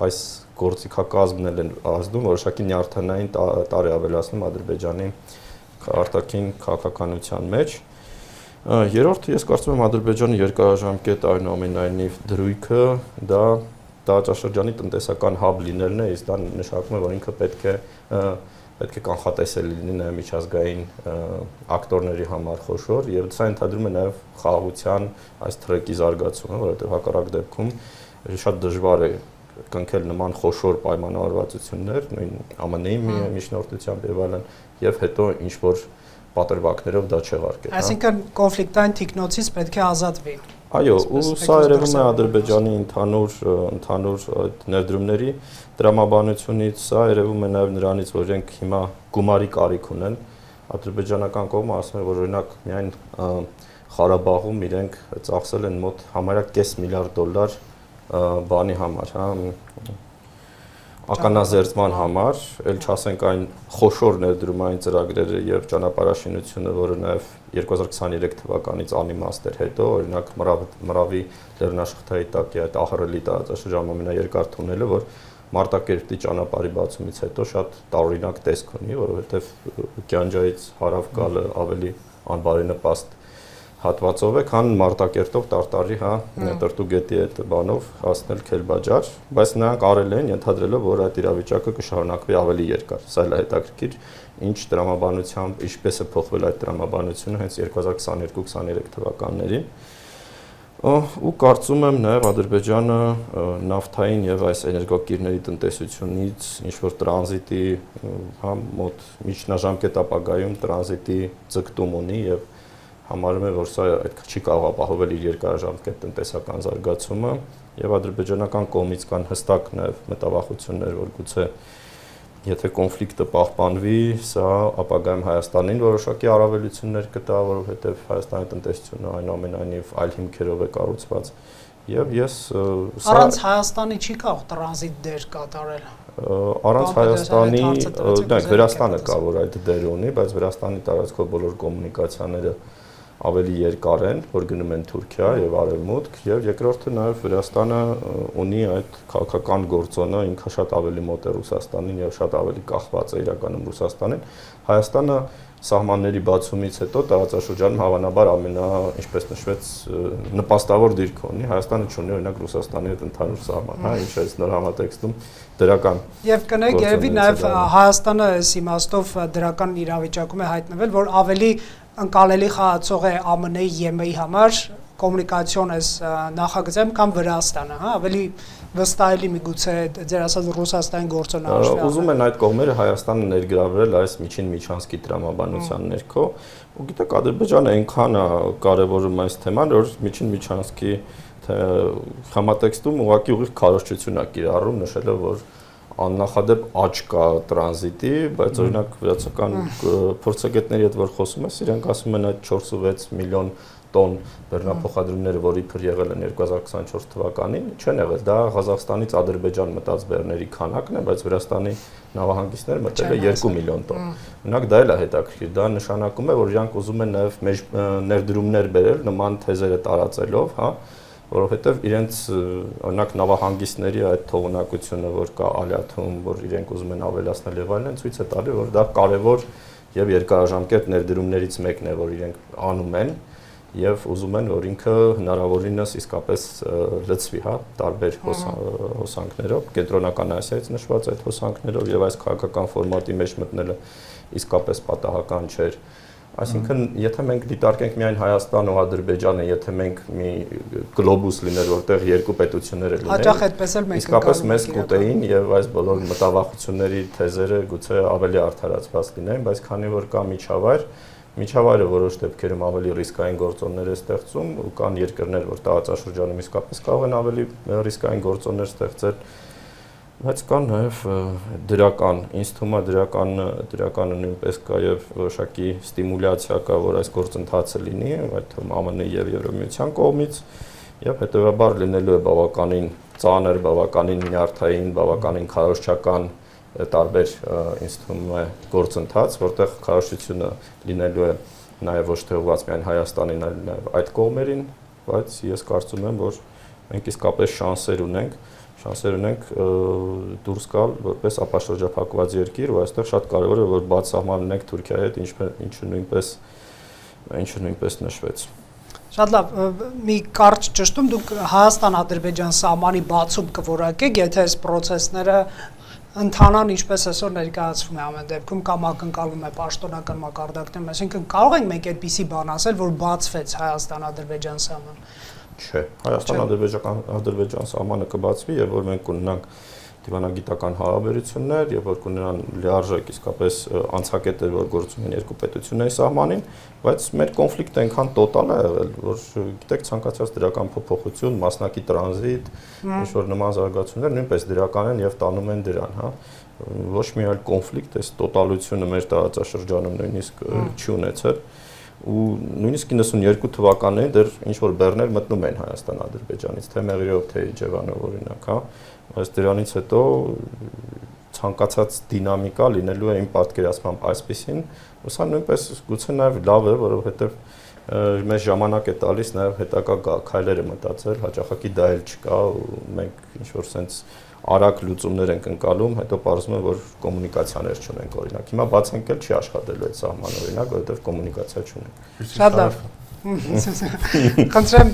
այս գործիքակազմն էլ են ազդում որոշակի նյարդանային տարի ավելացնում Ադրբեջանի արտաքին քաղաքականության մեջ։ Երրորդը ես կարծում եմ Ադրբեջանի երկարաժամկետ այնուամենայնիվ դրույթը դա տարածաշրջանի տնտեսական հաբ լինելն է, իսկ դա նշանակում է, որ ինքը պետք է կանխատեսելի լինի նաև միջազգային ակտորների համար խոշոր եւ սա ընդհանրում է նաև խաղաղության այս թրեկի զարգացումը, որովհետեւ հակառակ դեպքում շատ դժվար է կնքել նման խոշոր պայմանավորվածություններ, նույն ԱՄՆ-ի միջնորդությամբ եւ այլն, եւ հետո ինչ որ պատրվակներով դա չեղարկել։ Այսինքն կոնֆլիկտային թիկնոցից պետք է ազատվի։ Այո, ու սա երևում է Ադրբեջանի ընդհանուր այդ ներդրումների դրամաբանությունից, սա երևում է նաև նրանից, որ իրենք հիմա գումարի կարիք ունեն։ Ադրբեջանական կողմը ասում է, որ օրինակ միայն Ղարաբաղում իրենք ծախսել են մոտ համարյա $500 միլիարդ բանի համար, հա, ականազերծման համար, ել չասենք այն խոշոր ներդրումային ծրագրերը եւ ճանապարհաշինությունը, որը նաեւ 2023 թվականից անիմաստ էր հետո, օրինակ Մռավի լեռնաշխարհի տակ այդ ահռելի տարածաշրջանում ամենաերկար թունելը, որ Մարտակերտի ճանապարհի բացումից հետո շատ տարօրինակ տեսք ունի, որովհետեւ Կյանջայից հարավ գալը ավելի անբարենպաստ հատվածով է, քան Մարտակերտով Տարտարի, հա, Տրտուգետի այդ բանով հասնել Քելբաջար, բայց նրանք արել են ենթադրելով, որ այդ իրավիճակը կշարունակվի ավելի երկար։ Սա էլ է հետաքրքիր, ինչ տրամաբանությամբ, ինչպես է փոխվել այդ տրամաբանությունը հենց 2022-23 թվականներին։ Ու կարծում եմ նաև Ադրբեջանը նավթային եւ այս էներգոկիրների տնտեսությունից ինչ որ տրանզիտի, հա, մոտ միջնաժամկետ ապագայում տրանզիտի ձգտում ունի եւ համարում է, որ սա այդքան չի կարող ապահովել իր երկարաժամկետ տնտեսական զարգացումը եւ ադրբեջանական կողմից կան հստակ նաեւ մտավախություններ, որ գուցե եթե կոնֆլիկտը պահպանվի, սա ապագայում Հայաստանին որոշակի առավելություններ կտա, որովհետեւ Հայաստանի տնտեսությունը այնուամենայնիվ այլ հիմքերով է կառուցված եւ ես առանց Հայաստանի չի կարող տրանզիտ դեր կատարել։ Առանց Հայաստանի, դրանք Վրաստանը կա, որ այդ դեր ունի, բայց Վրաստանի տարածքով բոլոր կոմունիկացիաները ավելի երկար են, որ գնում են Թուրքիա եւ Արևմուտք, եւ երկրորդը նաեւ Վրաստանը ունի այդ քաղաքական գործոնը, ինքը շատ ավելի մոտ է Ռուսաստանին եւ շատ ավելի կախված է իրականում Ռուսաստանին։ Հայաստանը սահմանների բացումից հետո տարածաշրջանում հավանաբար ինչպես նշվեց, նպաստավոր դիրք ունի։ Հայաստանը չունի օրինակ Ռուսաստանի հետ ընդհանուր սահման, հա, ինչ է նոր համատեքստում դրական։ Եվ կնեք երևի նաեւ Հայաստանը այս իմաստով դրական իրավիճակում է հայտնվել, որ ավելի ընկալելի խաղացող է ԱՄՆ-ի ԵՄ-ի համար կոմունիկացիոն էս նախագծեմ կամ Վրաստանը, հա, ավելի վստահելի միգուցե ձեր ասած Ռուսաստանի գործոնը։ Ուզում են այդ կողմերը Հայաստանը ներգրավել այս միջին միջանցքի տրամաբանության ներքո, ու գիտեք Ադրբեջանը այնքան է կարևորում այս թեման, որ միջին միջանցքի համատեքստում ուղղակի ուղիղ քարոզչություն է կիրառում, նշելով, որ աննախադեպ աճ կա տրանզիտի, բայց օրինակ վրացական փորձագետների հետ որ խոսում ես, իրենք ասում են այդ 4.6 միլիոն տոն բեռնափոխադրումները, որ իբր եղել են 2024 թվականին, չեն եղել, դա Ղազախստանից Ադրբեջան մտած բեռների քանակն է, բայց Վրաստանի նավահանգիստները մտել է 2 միլիոն տոն։ Օրինակ դա էլ է հետաքրքիր, դա նշանակում է, որ իրանք ուզում են նաև ներդրումներ բերել նման թեզերը տարածելով, հա, որովհետև իրենց օրինակ նավահանգիստների այդ թողունակությունը, որ կա Ալյաթում, որ իրենք ուզում են ավելացնել եւ այլն, ցույց է տալի, որ դա կարևոր եւ երկարաժամկետ ներդրումներից մեկն է, որ իրենք անում են եւ ուզում են, որ ինքը հնարավորինս իսկապես լցվի, հա, տարբեր հոսանքներով, կենտրոնական Ասիայից նշված այդ հոսանքներով եւ այս քաղաքական ֆորմատի մեջ մտնելը իսկապես պատահական չէր։ Այսինքն, եթե մենք դիտարկենք միայն Հայաստան ու Ադրբեջանը, եթե մենք մի գլոբուս լիներ, որտեղ երկու պետություններ լինեն, հաճախ այդպես էլ մենք իսկապես մեզ կուտեին եւ այս բոլոր մտավախությունների թեզերը գուցե ավելի արդարացված լինեն, բայց քանի որ կա միջավայրը որոշ դեպքերում ավելի ռիսկային գործոններ է ստեղծում, ու կան երկրներ, որ տարածաշրջանում իսկապես կարող են ավելի ռիսկային գործոններ ստեղծել, բայց կան նաև դրական, ինձ թվում է դրականը նույնպես կա եւ որոշակի ստիմուլյացիա կա, որ այս գործընթացը լինի, այդ թվում ԱՄՆ-ի եւ Եվրամիության կողմից, եւ հետեւաբար լինելու է բավականին ծանր, բավականին նյարդային, բավականին քարոզչական տարբեր ինձ թվում է գործընթաց, որտեղ քարոզչությունը լինելու է նաև ոչ թե ուղղված միայն Հայաստանին, այլ նաև այդ կողմերին, բայց ես կարծում եմ, որ մենք իսկապես շանսեր ունենք դուրս գալ որպես ապաշրջափակված երկիր, ու այստեղ շատ կարևոր է, որ բաց սահման ունենք Թուրքիայի հետ, ինչը նույնպես նշվեց։ Շատ լավ, մի կարճ ճշտում, դուք Հայաստան-Ադրբեջան սահմանի բացում կորակեք, եթե այս process-ները ընթանան ինչպես այսօր ներկայացվում է ամեն դեպքում կամ ակնկալվում է պաշտոնական մակարդակներում, այսինքն կարող ենք մենք այդպիսի բան ասել, որ բացվեց Հայաստան-Ադրբեջան սահման։ Չէ, Հայաստան-Ադրբեջան սահմանը կբացվի, եւ որ մենք կունենանք դիվանագիտական հարաբերություններ, եւ որ կունենան լիարժեք իսկապես անցակետեր, որ գործում են երկու պետությունների սահմանին, բայց մեր կոնֆլիկտը այնքան տոտալ է եղել, որ գիտեք ցանկացած դրական փոփոխություն, մասնակի տրանզիտ, ինչ որ նման զարգացումներ նույնպես դրական են եւ տանում են դրան, հա։ Ոչ մի այլ կոնֆլիկտ այս տոտալությունը մեր տարածաշրջանում նույնիսկ չի ունեցել։ ու նույնիսկ 92 թվականներին դեռ ինչ որ բեռներ մտնում են Հայաստան Ադրբեջանից, թե Մեղրիով, թե Իջևանով օրինակ, հա, բայց դրանից հետո ցանկացած դինամիկա լինելու է իմ պատկերացմամբ այսպեսին, ու սա նույնպես գուցե նաև լավ է, որովհետև մեզ ժամանակ է տալիս նաև հետագա քայլերը մտածել, հաճախակի դա էլ չկա, ու մենք ինչ որ sense արագ լուծումներ ենք ընկալում, հետո պարզվում է, որ կոմունիկացիաներ չունենք օրինակ։ Հիմա բացենք էլ չի աշխատելու այդ սահմանը օրինակ, որովհետև կոմունիկացիա չունենք։ Շատ լավ։ Խնդրեմ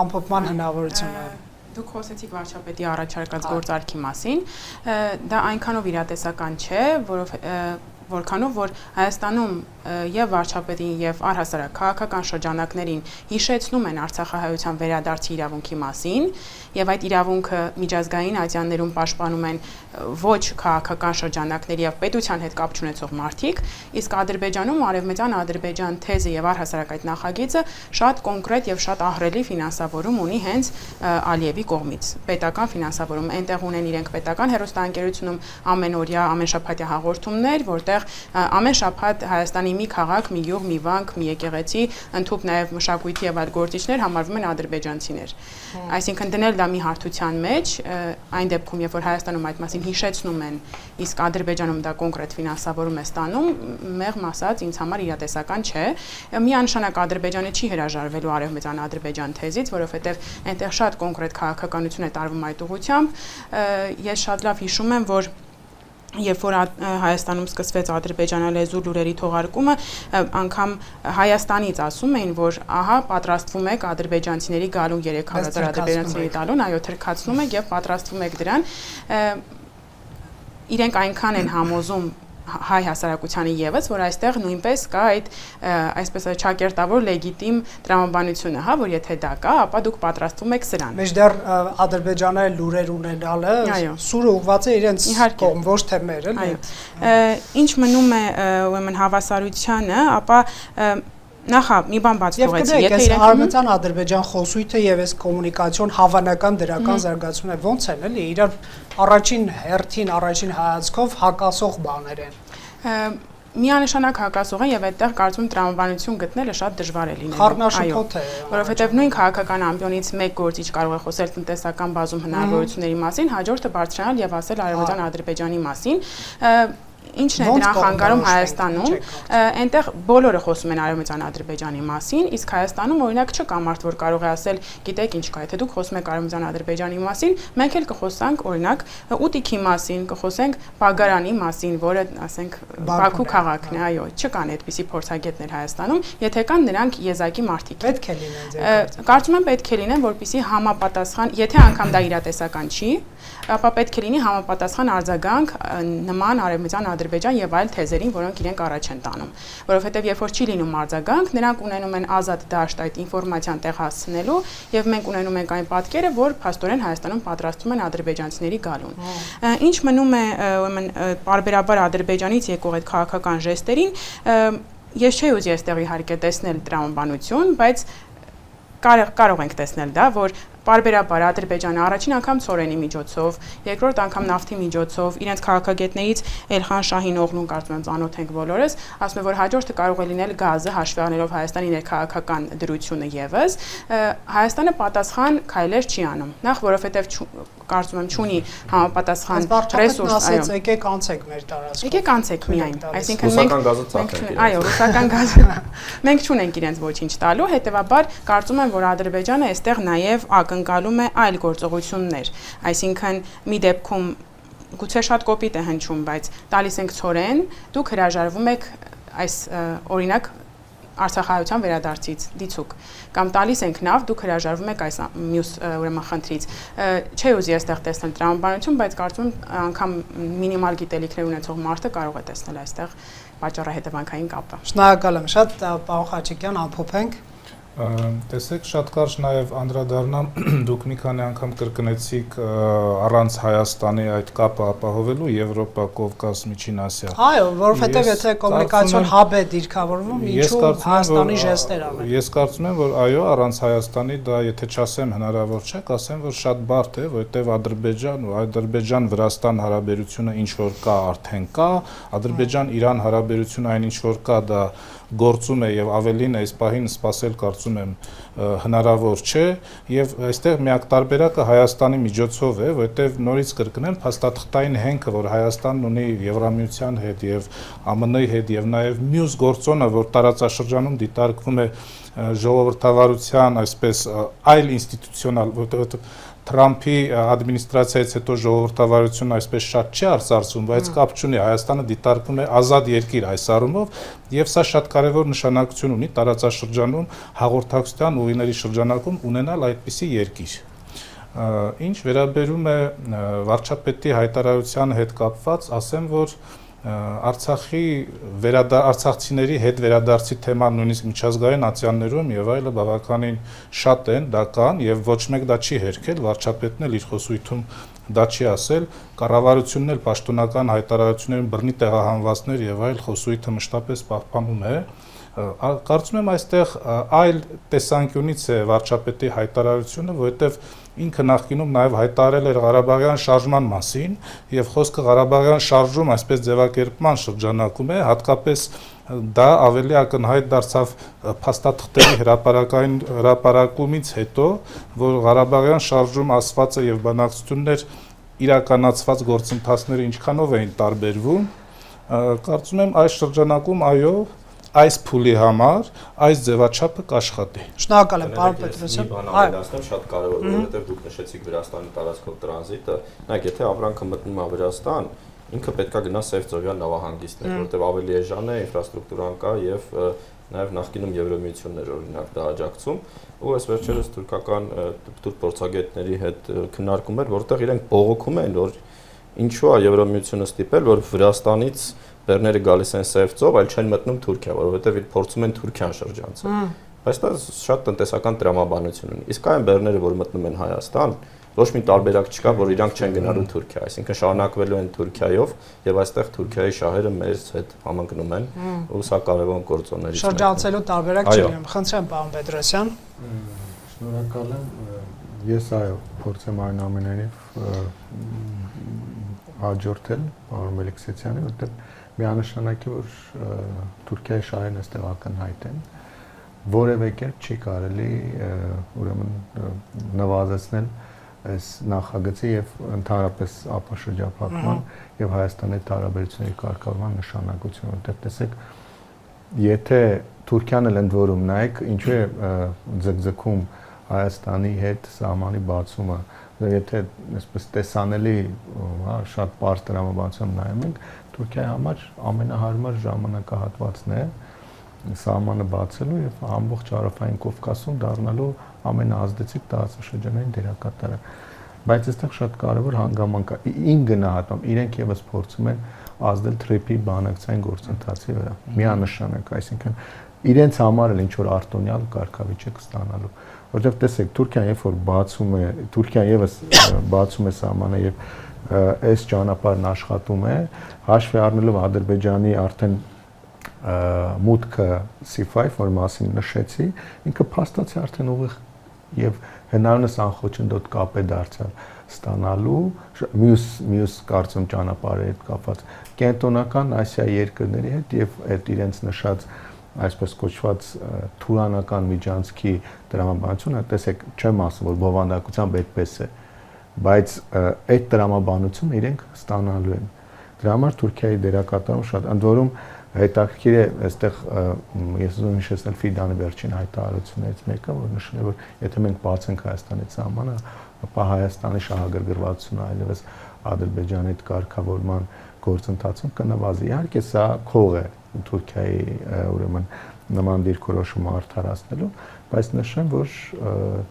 ամփոփման հնարավորությունը։ Դուք խոսեցիք վարչապետի առաջարկած գործարքի մասին, դա այնքանով իրատեսական չէ, որքանով որ Հայաստանում եւ վարչապետին եւ առհասարակ քաղաքական շրջանակներին հիշեցնում են Արցախահայության վերադարձի իրավունքի մասին եւ այդ իրավունքը միջազգային ատյաններում պաշտպանում են ոչ քաղաքական շրջանակների եւ պետության հետ կապ չունեցող մարդիկ, իսկ Ադրբեջանում Արևմտյան Ադրբեջան թեզը եւ առհասարակ այդ նախագիծը շատ կոնկրետ եւ շատ ահռելի ֆինանսավորում ունի հենց Ալիևի կողմից, պետական ֆինանսավորում, այնտեղ ունեն իրենք պետական հեռուստաընկերությունում ամենօրյա, ամենշաբաթյա հաղորդումներ, որտեղ ամեն շաբաթ Հայաստանի մի քաղաք, մի գյուղ, մի վանք, մի եկեղեցի, ընդհանուր նաև մշակույթի եւ այլ գործիչներ համարվում են ադրբեջանցիներ։ Այսինքն դնել դա մի հարթության մեջ, այն դեպքում, երբ որ Հայաստանում այդ մասին հիշեցնում են, իսկ Ադրբեջանում դա կոնկրետ ֆինանսավորում է ստանում, մեղմ ասած, ինձ համար իրատեսական չէ։ Միանշանակ Ադրբեջանը չի հրաժարվելու Արևմտյան Ադրբեջան թեզից, որովհետեւ այնտեղ շատ կոնկրետ քաղաքականություն է տարվում այդ ուղղությամբ։ Ես շատ լավ հիշում եմ, որ երբ որ Հայաստանում սկսվեց ադրբեջանալեզու լուրերի թողարկումը, անգամ Հայաստանից ասում էին, որ ահա պատրաստվում եք ադրբեջանցիների գալուն 300,000 ադրբեջանցիների տալուն, այո, թրքացնում եք եւ պատրաստվում եք դրան։ Իրենք այնքան են համոզում հայ հասարակությանը եւս, որ այստեղ նույնպես կա այդ այսպես չակերտավոր լեգիտիմ տրամաբանությունը, հա, որ եթե դա կա, ապա դուք պատրաստվում եք սրան։ Մեջդեռ Ադրբեջանը լուրեր ունենալը սուրը ուղղված է իրենց կողմ, ոչ թե մեր, էլի։ Ինչ մնում է ուրեմն հավասարությանը, ապա նախ մի բան բաց թողեցի, եթե իրենք Արմենիան Ադրբեջան խոսույթը եւ այս կոմունիկացիոն հավանական դրական զարգացումն է ոնց են, էլի, իրար առաջին հերթին, առաջին հայացքով հակասող բաներ են։ Միանշանակ հակասող են եւ այդտեղ կարծում տրամաբանություն գտնելը շատ դժվար է լինելու։ Խառնաշփոթ է, որովհետեւ նույն քաղաքական ամբիոնից մեկ գործիչ կարող է խոսել տնտեսական բազում հնարավորությունների մասին, հաջորդը բարձրանալ եւ ասել Արևմտյան Ադրբեջանի մասին։ Ինչն է դրան խանգարում Հայաստանում, այնտեղ բոլորը խոսում են Արևմտյան Ադրբեջանի մասին, իսկ Հայաստանում օրինակ չկա մարդ, որ կարող է ասել, գիտեք ինչ կա, եթե դուք խոսում եք Արևմտյան Ադրբեջանի մասին, մենք էլ կխոսանք օրինակ ուտիքի մասին, կխոսենք Բագարանի մասին, որը ասենք Բաքու քաղաքն է, այո, չկան այդպիսի փորձագետներ Հայաստանում, եթե կան նրանք եզակի մարդիկ պետք է լինեն։ Կարծում եմ պետք է լինեն, որպեսզի համապատասխան, եթե անգամ դա իրատեսական չի, ապա պետք է լինի համապատասխան արձագանք նման Արևմտյան Ադրբեջան եւ այլ թեզերին, որոնք իրենք առաջ են տանում, որովհետեւ երբ որ չի լինում արձագանք, նրանք ունենում են ազատ դաշտ այդ ինֆորմացիան տեղ հասցնելու եւ մենք ունենում ենք այն պատկերը, որ փաստորեն Հայաստանում պատրաստվում են ադրբեջանցիների գալուն։ Ինչ մնում է ուրեմն բարբերաբար Ադրբեջանից եկող այդ քաղաքական ժեստերին, ես չէի ուզի այստեղ իհարկե տեսնել տրամաբանություն, բայց կարող ենք տեսնել դա, որ Բարբերաբար Ադրբեջանը առաջին անգամ ծորենի միջոցով, երկրորդ անգամ նավթի միջոցով, իրենց քաղաքագետներից Էլխան Շահինօղլուն կարծում եմ ծանոթ ենք բոլորս, ասում է, որ հաջորդը կարող է լինել գազը, հաշվի առնելով Հայաստանի ներքաղաքական դրությունը եւս, Հայաստանը պատասխան քայլեր չի անում։ Նախ որովհետեւ կարծում եմ չունի համապատասխան ռեսուրս, այո։ Եկեք անցեք մեր տարածքով։ Եկեք անցեք միայն, այսինքն մենք ռուսական գազը մենք չունենք իրենց ոչինչ տալու, հետեւաբար կարծում եմ, որ Ադրբեջանը այստեղ նաեւ ակնկալում է այլ գործողություններ, այսինքն մի դեպքում գուցե շատ կոպիտ է հնչում, բայց տալիս ենք ծորեն, դուք հրաժարվում եք այս օրինակ Արցախահայության վերադարձից դիցուկ կամ տալիս ենք նավ, դուք հրաժարվում եք այս մյուս ուրեմն խնդրից։ Չէ ուզի այստեղ տեսնել տրամաբանություն, բայց կարծում եմ անգամ մինիմալ գիտելիքներ ունեցող մարդը կարող է տեսնել այստեղ պատճառահետևանքային կապը։ Շնորհակալ եմ շատ, պարոն Խաչիկյան, ամփոփենք։ Տեսեք, շատ կարճ նաև անդրադառնամ, դուք մի քանի անգամ կրկնեցիք առանց Հայաստանի այդ կապը ապահովելու Եվրոպա, Կովկաս, Միջին Ասիա։ Այո, որովհետև եթե կոմունիկացիոն հաբ է դիրքավորվում, ինչու Հայաստանի ժեստեր անել։ Ես կարծում եմ, որ այո, առանց Հայաստանի դա եթե չասեմ հնարավոր չէ, կասեմ, որ շատ բարդ է, որովհետև Ադրբեջան ու Ադրբեջան-Վրաստան հարաբերությունը ինչ որ կա, արդեն կա, Ադրբեջան-Իրան հարաբերությունը այն ինչ որ կա, դա գործում է եւ ավելին այս պահին սпасել կարծում եմ հնարավոր չէ եւ այստեղ միակ տարբերակը Հայաստանի միջոցով է, որտեղ նորից կրկնեմ փաստաթղթային հենքը, որ Հայաստանն ունի Եվրամիության հետ եւ ԱՄՆ-ի հետ եւ նաեւ մյուս գործոնը, որ տարածաշրջանում դիտարկվում է ժողովրդավարության, այսպես այլ ինստիտուցիոնալ, Թրամփի ադմինիստրացիայից հետո ժողովրդավարությունը այսպես շատ չի արծարծում, բայց կապ չունի, Հայաստանը դիտարկվում է ազատ երկիր այս առումով, եւ սա շատ կարեւոր նշանակություն ունի տարածաշրջանում հաղորդակցության ուղիների շրջանակում ունենալ այդպիսի երկիր։ Ինչ վերաբերում է վարչապետի հայտարարության հետ կապված, ասեմ, որ Արցախի արցախցիների հետ վերադարձի թեման նույնիսկ միջազգային ատյաններում եւ այլը բավականին շատ են, դա կան եւ ոչ մեկ դա չի հերքել, վարչապետն էլ իր խոսույթում դա չի ասել, կառավարությունն էլ պաշտոնական հայտարարություններում բռնի տեղահանվածներ եւ այլ խոսույթը մշտապես պահպանում է։ Կարծում եմ այստեղ այլ տեսանկյունից է վարչապետի հայտարարությունը, որովհետեւ ինքը նախկինում նաև հայտարարել էր Ղարաբաղյան շարժման մասին եւ խոսքը Ղարաբաղյան շարժում այսպես ձևակերպման շրջանակում է, հատկապես դա ավելի ակնհայտ դարձավ փաստաթղթերի հրապարակումից հետո, որ Ղարաբաղյան շարժում ասվածը եւ բանակցություններ իրականացված գործընթացները ինչքանով էին տարբերվում, կարծում եմ այս շրջանակում այո այս փուլի համար այս ձևաչափը կաշխատի։ Շնորհակալ եմ, պարոն Պետրոսյան։ Այո, շատ կարևոր է, որովհետև դուք նշեցիք Վրաստանի տարածքով տրանզիտը, նայեք, եթե ապրանքը մտնում է Վրաստան, ինքը պետքա գնա Սևծովյան նավահանգիստներ, որովհետև ավելի էժան է, ինֆրաստրուկտուրան կա եւ նաեւ նախկինում Եվրամիություններ օրինակ դա աջակցում, ու այս վերջերս թուրքական թուրք փորձագետների հետ քննարկում էր, որտեղ իրենք բողոքում են, որ ինչու է Եվրամիությունը ստիպել, որ Վրաստանից բեռները գալիս են Սևծով, այլ չեն մտնում Թուրքիա, որովհետև փորձում են Թուրքիան շրջանցել։ Բայց դա շատ տնտեսական տրամաբանություն ունի։ Իսկ այն բեռները, որ մտնում են Հայաստան, ոչ մի տարբերակ չկա, որ իրանք չեն գնալու Թուրքիա, այսինքն շարունակվելու են Թուրքիայով, եւ այստեղ Թուրքիայի շահերը մեզ հետ համընկնում են, ու սա կարևոր գործոններից մեկն է։ Շրջանցելու տարբերակ չի եղել։ Խնդրեմ, պարոն Պետրոսյան։ Շնորհակալ եմ։ Ես այո, փորձեմ այնուամենայնիվ հաջորդել պարոն Մելիքսեթյանի, որտեղ միանշանակ է, որ Թուրքիայի շահերն այստեղ ակնհայտ են, որևէ կերպ չի կարելի ուրեմն նվազեցնել այս նախագծի եւ ընդհանրապես ապաշրջափակման եւ Հայաստանի հետ հարաբերությունների կարգավորման նշանակությունը, որտեղ տեսեք, եթե Թուրքիան էլ ընդ որում նայեք, ինչու է ձգձգում Հայաստանի հետ սահմանի բացումը, եթե այսպես տեսանելի, հա, շատ པարզ տրամաբանությամբ նայում ենք, Թուրքիայի համար ամենահարմար ժամանակահատվածն է սահմանը բացելու եւ ամբողջ Հարավային Կովկասում դառնալու ամենաազդեցիկ տարածաշրջանային դերակատարը։ Բայց այստեղ շատ կարևոր հանգամանք կա։ Ին գնահատում իրենք եւս փորձում են ազդել թրիփի բանակցային գործընթացի վրա։ Միանշանակ, այսինքն իրենց համար էլ ինչ որ արտոնյալ կարգավիճակ ստանալու։ Որովհետեւ տեսեք, Թուրքիան երբ որ բացում է, Թուրքիան եւս բացում է սահմանը եւ այս ճանապարհն աշխատում է, հաշվի առնելով Ադրբեջանի արդեն մուտքը C5, որ մասին նշեցի, ինքը փաստացի արդեն ուղիղ եւ հնարավորինս անխոչնդոտ կապ է դարձյալ ստանալու մյուս կարծում ճանապարհի հետ կապված կենտրոնական Ասիայի երկրների հետ եւ այդ իրենց նշած այսպես կոչված թուրանական միջանցքի տրամաբանությունը, տեսեք, չեմ ասում, որ բովանդակությամբ այդպես է, բայց այդ տրամաբանությունը իրենք ստանալու են։ Դրա համար Թուրքիայի դերակատարում շատ ընդ որում հետաքրքիր է, այստեղ ես ուզում եմ հիշեցնել Ֆիդանի վերջին հայտարարություններից մեկը, որ նշել է, որ եթե մենք բացենք Հայաստանից սահմանը, ապա Հայաստանի շահագրգռվածությունը այլևս Ադրբեջանի հետ կարգավորման գործընթացում կնվազի։ Իհարկե սա քող է Թուրքիայի ուրեմն նման դիրքորոշում արդարացնելու, բայց նշեմ, որ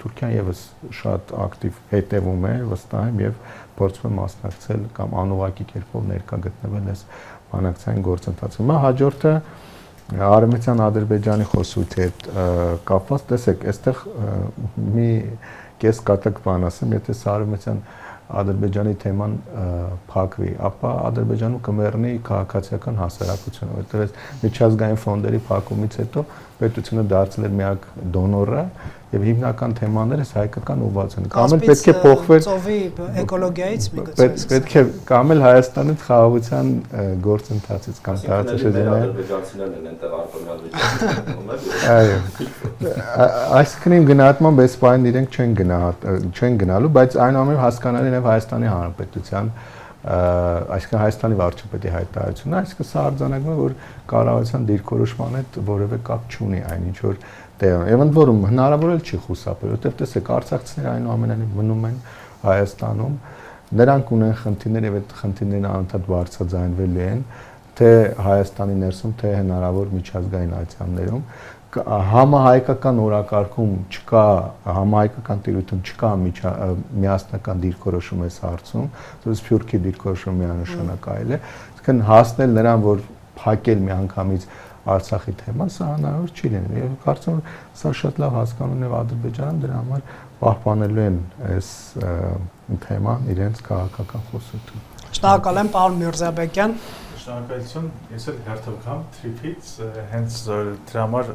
Թուրքիան եւս շատ ակտիվ հետևում է, վստահ եմ եւ փորձում է մասնակցել կամ անուղակի կերպով ներկա գտնվել այս բանակցային գործընթացում։ Հիմա հաջորդը Արևմտյան Ադրբեջանի խոսույթի հետ կապված, տեսեք, այստեղ մի կես կատակ բան ասեմ, եթե Արևմտյան Ադրբեջանի թեման փակվի, ապա Ադրբեջանում կմեռնի քաղաքացիական հասարակությունը, որտեղ միջազգային ֆոնդերի փակումից հետո պետությունը դարձել էր միակ դոնորը եւ հիմնական թեմաները հայկական ուղղված են։ Կամ էլ պետք է փոխվեր ծովի էկոլոգիայից միգուցե։ Պետք է կամ էլ Հայաստանից խաղաղության գործընթացից կամ տարածաշրջանային ադրբեջանցիներն են այնտեղ արտոնյալ վիճակում։ Այսինքն իմ գնահատմամբ այս բանին իրենք չեն գնալու, բայց այնուամենայնիվ հասկանալի է Հայաստանի Հանրապետության այսինքն Հայաստանի վարչապետի հայտարարությունն է, այսինքն սա արձանագրում է, որ կառավարության դիրքորոշման հետ որևէ կապ չունի այն ինչ որ տեղում։ Եվ ընդ որում հնարավոր էլ չի խուսափել, որովհետև տեսեք, արցախցիները այնուամենայնիվ մնում են Հայաստանում, նրանք ունեն խնդիրներ եւ այդ խնդիրներն անընդհատ բարձրաձայնվելու են, թե Հայաստանի ներսում, թե հնարավոր միջազգային ատյաններում համահայկական օրակարգում չկա, համահայկական տիրույթում չկա միասնական դիրքորոշում այս հարցում, որը Սփյուռքի դիրքորոշումը միանշանակայել է, այսինքն հասնել նրան, որ փակել միանգամից Արցախի թեման, սա հնարավոր չի լինի։ Եվ կարծում եմ, սա շատ լավ հասկանում է Ադրբեջանը, դրա համար պահպանելու են այս թեման իրենց քաղաքական խոսություն։ Շնորհակալ եմ, պարոն Միրզաբեկյան։ Շնորհակալություն, ես էլ հերթով թրիփից, հենց դրա համար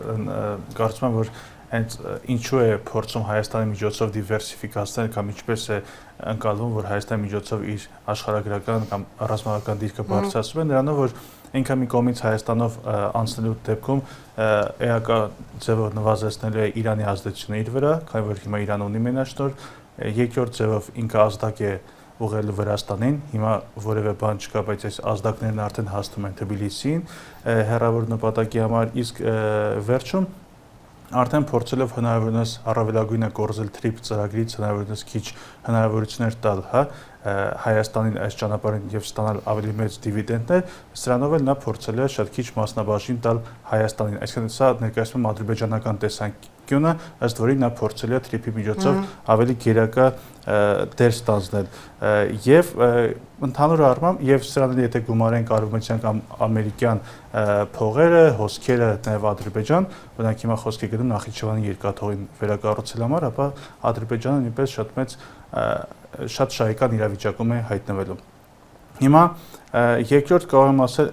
կարծում եմ, որ հենց ինչու է փորձում Հայաստանի միջոցով դիվերսիֆիկացնել կամ ինչպես է ընկալվում, որ Հայաստանի միջոցով իր աշխարհագրական կամ ռազմական դիրքը բարձրացնում է, նրանով որ ինքը մի կողմից Հայաստանով անցնելու դեպքում էական ձևով նվազեցնելու է Իրանի ազդեցությունը իր վրա, քանի որ հիմա Իրանը ունի մենաշնորհ, երկրորդ ձևով ինքը ազդակ է ուղղելու Վրաստանին, հիմա որևէ բան չկա, բայց այս ազդակներն արդեն հասնում են Թբիլիսիին հեռավոր նպատակի համար, իսկ վերջում արդեն փորձելով հնարավորինս առավելագույնը կորզել TRIP ծրագրից հնարավորինս քիչ հնարավորություններ տալ, հա, Հայաստանին այս ճանապարհին եւ ստանալ ավելի մեծ դիվիդենդներ, սրանով էլ նա փորձել է շատ քիչ մասնաբաժին տալ Հայաստանին, այսինքն սա ներկայացնում ադրբեջանական տեսանկյունը, ըստ որի նա փորձել է TRIP-ի միջոցով ավելի գերակա դեր ստանձնել եւ ընդհանուր առմամբ եւ սրանից եթե գումարենք արևմտյան կամ ամերիկյան փողերը, հոսքերը նաեւ Ադրբեջան, օրինակ հիմա խոսքի գնում Նախիջևանի երկաթողին վերակառուցել համար, ապա Ադրբեջանը նույնպես շատ շահեկան իրավիճակում է հայտնվելու։ Հիմա երկրորդ կարող եմ ասել,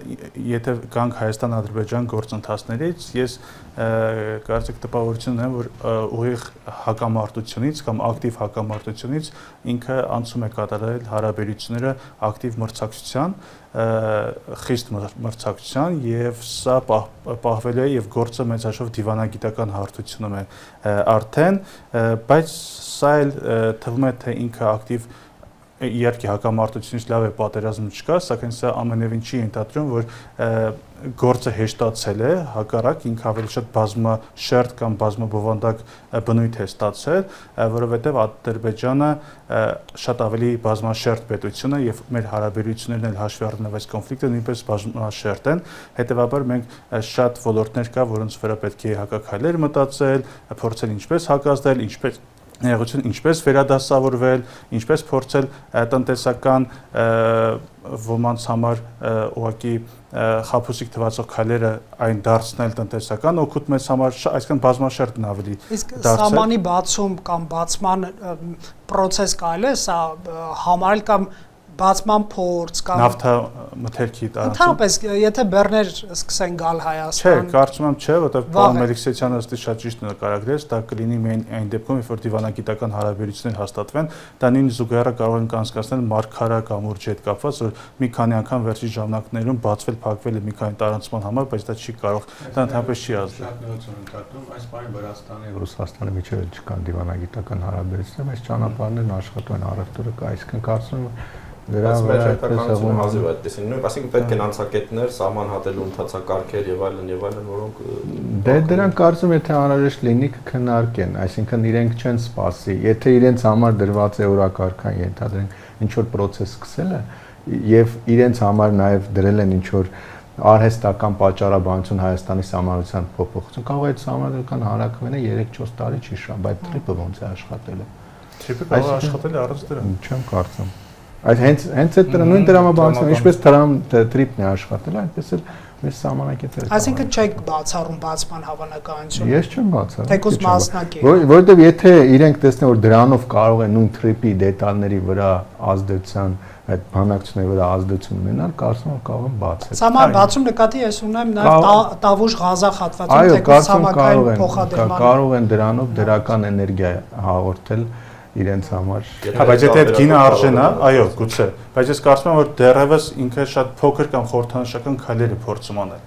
եթե գանք Հայաստան-Ադրբեջան գործընթացներից, ես կարծեք տպավորություն ունեմ, որ ուղիղ հակամարտությունից կամ ակտիվ հակամարտությունից ինքը անցում է կատարել հարաբերությունները ակտիվ մրցակցության, խիստ մրցակցության եւ սա պահվելու է եւ գործը մեծ հաշվով դիվանագիտական հարթությունում է արդեն, բայց սա էլ թվում է թե ինքը ակտիվ իհարկե հակամարտությունից լավ է պատերազմ չկա, սակայն սա ամենևին չի ենթադրում, որ գործը հեշտացել է, հակառակ ինքը ավելի շատ բազմաշերտ կամ բազմաբովանդակ բնույթ է ստացել, որովհետև Ադրբեջանը շատ ավելի բազմաշերտ պետություն է եւ մեր հարաբերություններն էլ հաշվի առնելով այս կոնֆլիկտը նույնպես բազմաշերտ են, հետեւաբար մենք շատ ոլորտներ կա, որոնց վրա պետք է հակաքայլեր մտածել, փորձել ինչպես հակազդել, ինչպես վերադասավորվել, ինչպես փորձել տնտեսական ոմանց համար ուղղակի խաբուսիկ թվացող քայլերը այն դարձնել տնտեսական օգուտ մեզ համար, այսինքն բազմաշերտն ավելի դարձել։ Իսկ սահմանի բացում կամ բացման process կարելի է սա համարել կամ բացման փորձ կամ նավթամթերքի տարածում։ Ընդհանրապես, եթե բեռներ սկսեն գալ Հայաստան։ Չէ, կարծում եմ չէ, որովհետև պարոն Մելիքսեթյանը ըստ շատ ճիշտ նկարագրեց, դա կլինի միայն այն դեպքում, երբ որ դիվանագիտական հարաբերություններ հաստատվեն, դա նույն զուգահեռը կարող են կանցկացնել մարգարա կամուրջի հետ կապված, որ մի քանի անգամ վերջի ժամանակներում բացվել, փակվել է մի քանի տարանցման համար, բայց դա չի կարող, դա ընդհանրապես չի ազդել։ Շատ նորություն ընդհատում, այս բանը Վրաստանի եւ Ռուսաստանի միջեւ չկան դիվանագիտական հարաբերություններ, այս ճանապարհներն աշխատում են, առևտուրը կա, այսինքն կարծում եմ դրա վրա հայտարարությունը հազիվ այդպեսին նույն, այսինքն պետք են անցակետներ, սահման հատելու ընթացակարգեր եւ այլն, որոնք դե դրանք կարծում եմ եթե անհրաժեշտ լինի կքննարկեն, այսինքն իրենք չեն սպասի, եթե իրենց համար դրված է օրակարգան ենթադրենք ինչ որ process սկսել է եւ իրենց համար նաեւ դրել են ինչ որ արհեստական պատճառաբանություն Հայաստանի սահմանության փոփոխություն, կարող է այդ սահմանադրական հանրակրվենը 3-4 տարի չի շա, բայց TRIP-ը ոնց է աշխատել։ TRIP-ը կարող է աշխատել առանց դրա։ Չեմ կարծում։ Այդ հենց այդ նույն դրամաբանությունը, ինչպես TRIP-ն է աշխատել, այնպես էլ Այս սահմանակետերը։ Այսինքն չեք բացառում բացման հավանականություն։ Ես չեմ բացառում։ Թեկուզ մասնակի։ Որովհետև եթե իրենք տեսնեն, որ դրանով կարող են նույն թրիպի դետալների վրա ազդեցության այդ բանակցությունների վրա ազդեցություն ունենալ, կարծում եմ կարող են բացել։ Սահման բացում նկատի ես ունեմ նաև տավուշ ղազախատվածում թեկուզ համակարգային փոխադրման։ Կարող են դրանով դրական էներգիա հաղորդել իրենց համար։ Հա, բայց եթե այդ գինը արժեն է, այո, գուցե, բայց ես կարծում եմ, որ դեռևս ինքը շատ փոքր կամ խորհրդանշական քայլեր է փորձում անել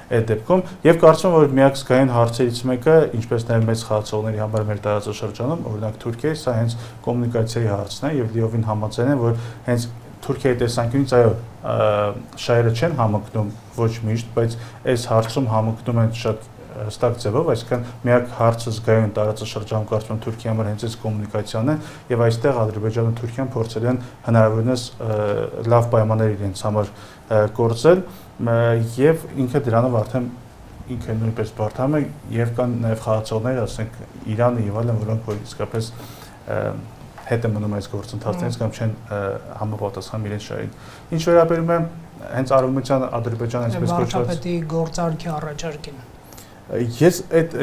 այդ դեպքում եւ կարծում եմ, որ միակ զգային հարցերից մեկը, ինչպես նաեւ մեծ խաղացողների համար մեր տարածաշրջանում, օրինակ Թուրքիայի, սա հենց կոմունիկացիայի հարցն է եւ լիովին համաձայն եմ, որ հենց Թուրքիայի տեսանկյունից այո, շահերը չեն համընկնում ոչ միշտ, բայց այս հարցում համընկնում են շատ հստակ ձևով, այսինքն միակ հարցը զգայուն տարածաշրջանում կարծում եմ Թուրքիայի համար հենց այս կոմունիկացիան է եւ այստեղ Ադրբեջանը ու Թուրքիան փորձել են հնարավորինս լավ պայմաններ իրենց համար կորցել եւ ինքը դրանով արդեն ինքը նույնպես բարդանում է եւ կան նաեւ խաղացողներ, ասենք Իրանը եւ այլն, որոնք որ իսկապես հետ է մնում այս գործընթացներից կամ չեն համապատասխանում իրենց շահերին։ Ինչ վերաբերում է հենց արևմտյան Ադրբեջանը այսպես կոչված վարչապետի գործարքի առաջարկին։ Ես այդ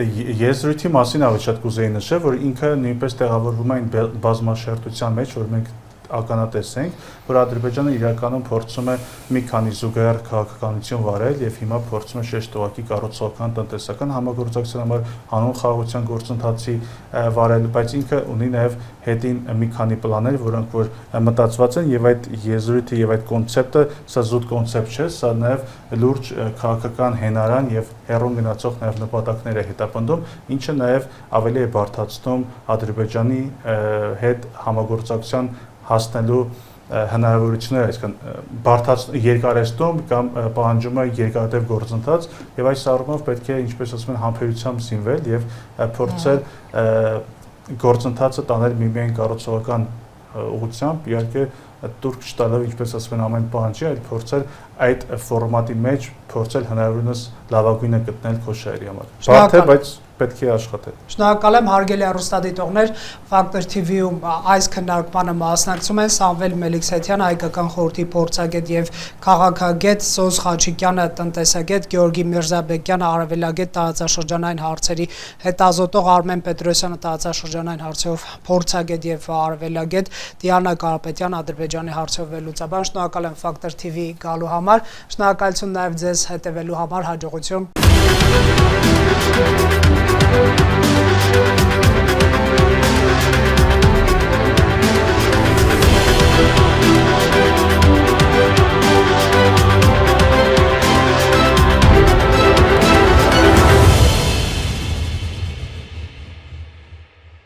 եզրույթի մասին ավելի շատ կուզեի նշել, որ ինքը նույնպես տեղավորվում է այն բազմաշերտության մեջ, որ մենք ականատես ենք, որ Ադրբեջանը իրականում փորձում է մի քանի զուգահեռ քաղաքականություն վարել եւ հիմա փորձում է շեշտողակի կառուցողական տնտեսական համագործակցության համար հանուն խաղաղության գործընթացի վարել, բայց ինքը ունի նաեւ հետին մի քանի պլաններ, որոնք որ մտածված են եւ այդ եզրույթը եւ այդ կոնցեպտը սա զուտ կոնցեպտ չէ, սա նաեւ լուրջ քաղաքական հենարան եւ հեռուն գնացող նաեւ նպատակներ է հետապնդում, ինչը նաեւ ավելի է բարդացնում Ադրբեջանի հետ համագործակցության հասնելու հնարավորությունները, այսինքն երկարեցնում կամ պահանջում է երկարատև գործընթաց եւ այս առումով պետք է, ինչպես ասում են, համբերությամբ զինվել եւ փորձել գործընթացը տանել միմիայն կառուցողական ուղղությամբ, իհարկե турք չտալով, ինչպես ասում են, ամեն պահանջի, այլ փորձել այդ ֆորմատի մեջ փորձել հնարավորինս լավագույնը գտնել քո շահերի համար։ Բարդ է, բայց պետք է աշխատել։ Շնորհակալ եմ հարգելի հեռուստադիտողներ, Factor TV-ում այս քննարկմանը մասնակցում են Սամվել Մելիքսեթյանը, հայկական խորհրդի փորձագետ եւ քաղաքագետ, Սոզ Խաչիկյանը, տնտեսագետ, Գեորգի Միրզաբեկյանը, արևելագետ տարածաշրջանային հարցերի հետազոտող, Արմեն Պետրոսյանը, տարածաշրջանային հարցերով փորձագետ եւ արևելագետ, Դիանա Կարապետյան, Ադրբեջանի հարցերով վերլուծաբան։ Շնորհակալ եմ Factor TV գալու համար, շնորհակալություն նաեւ ձեզ հետեւելու համար, հաջողություն։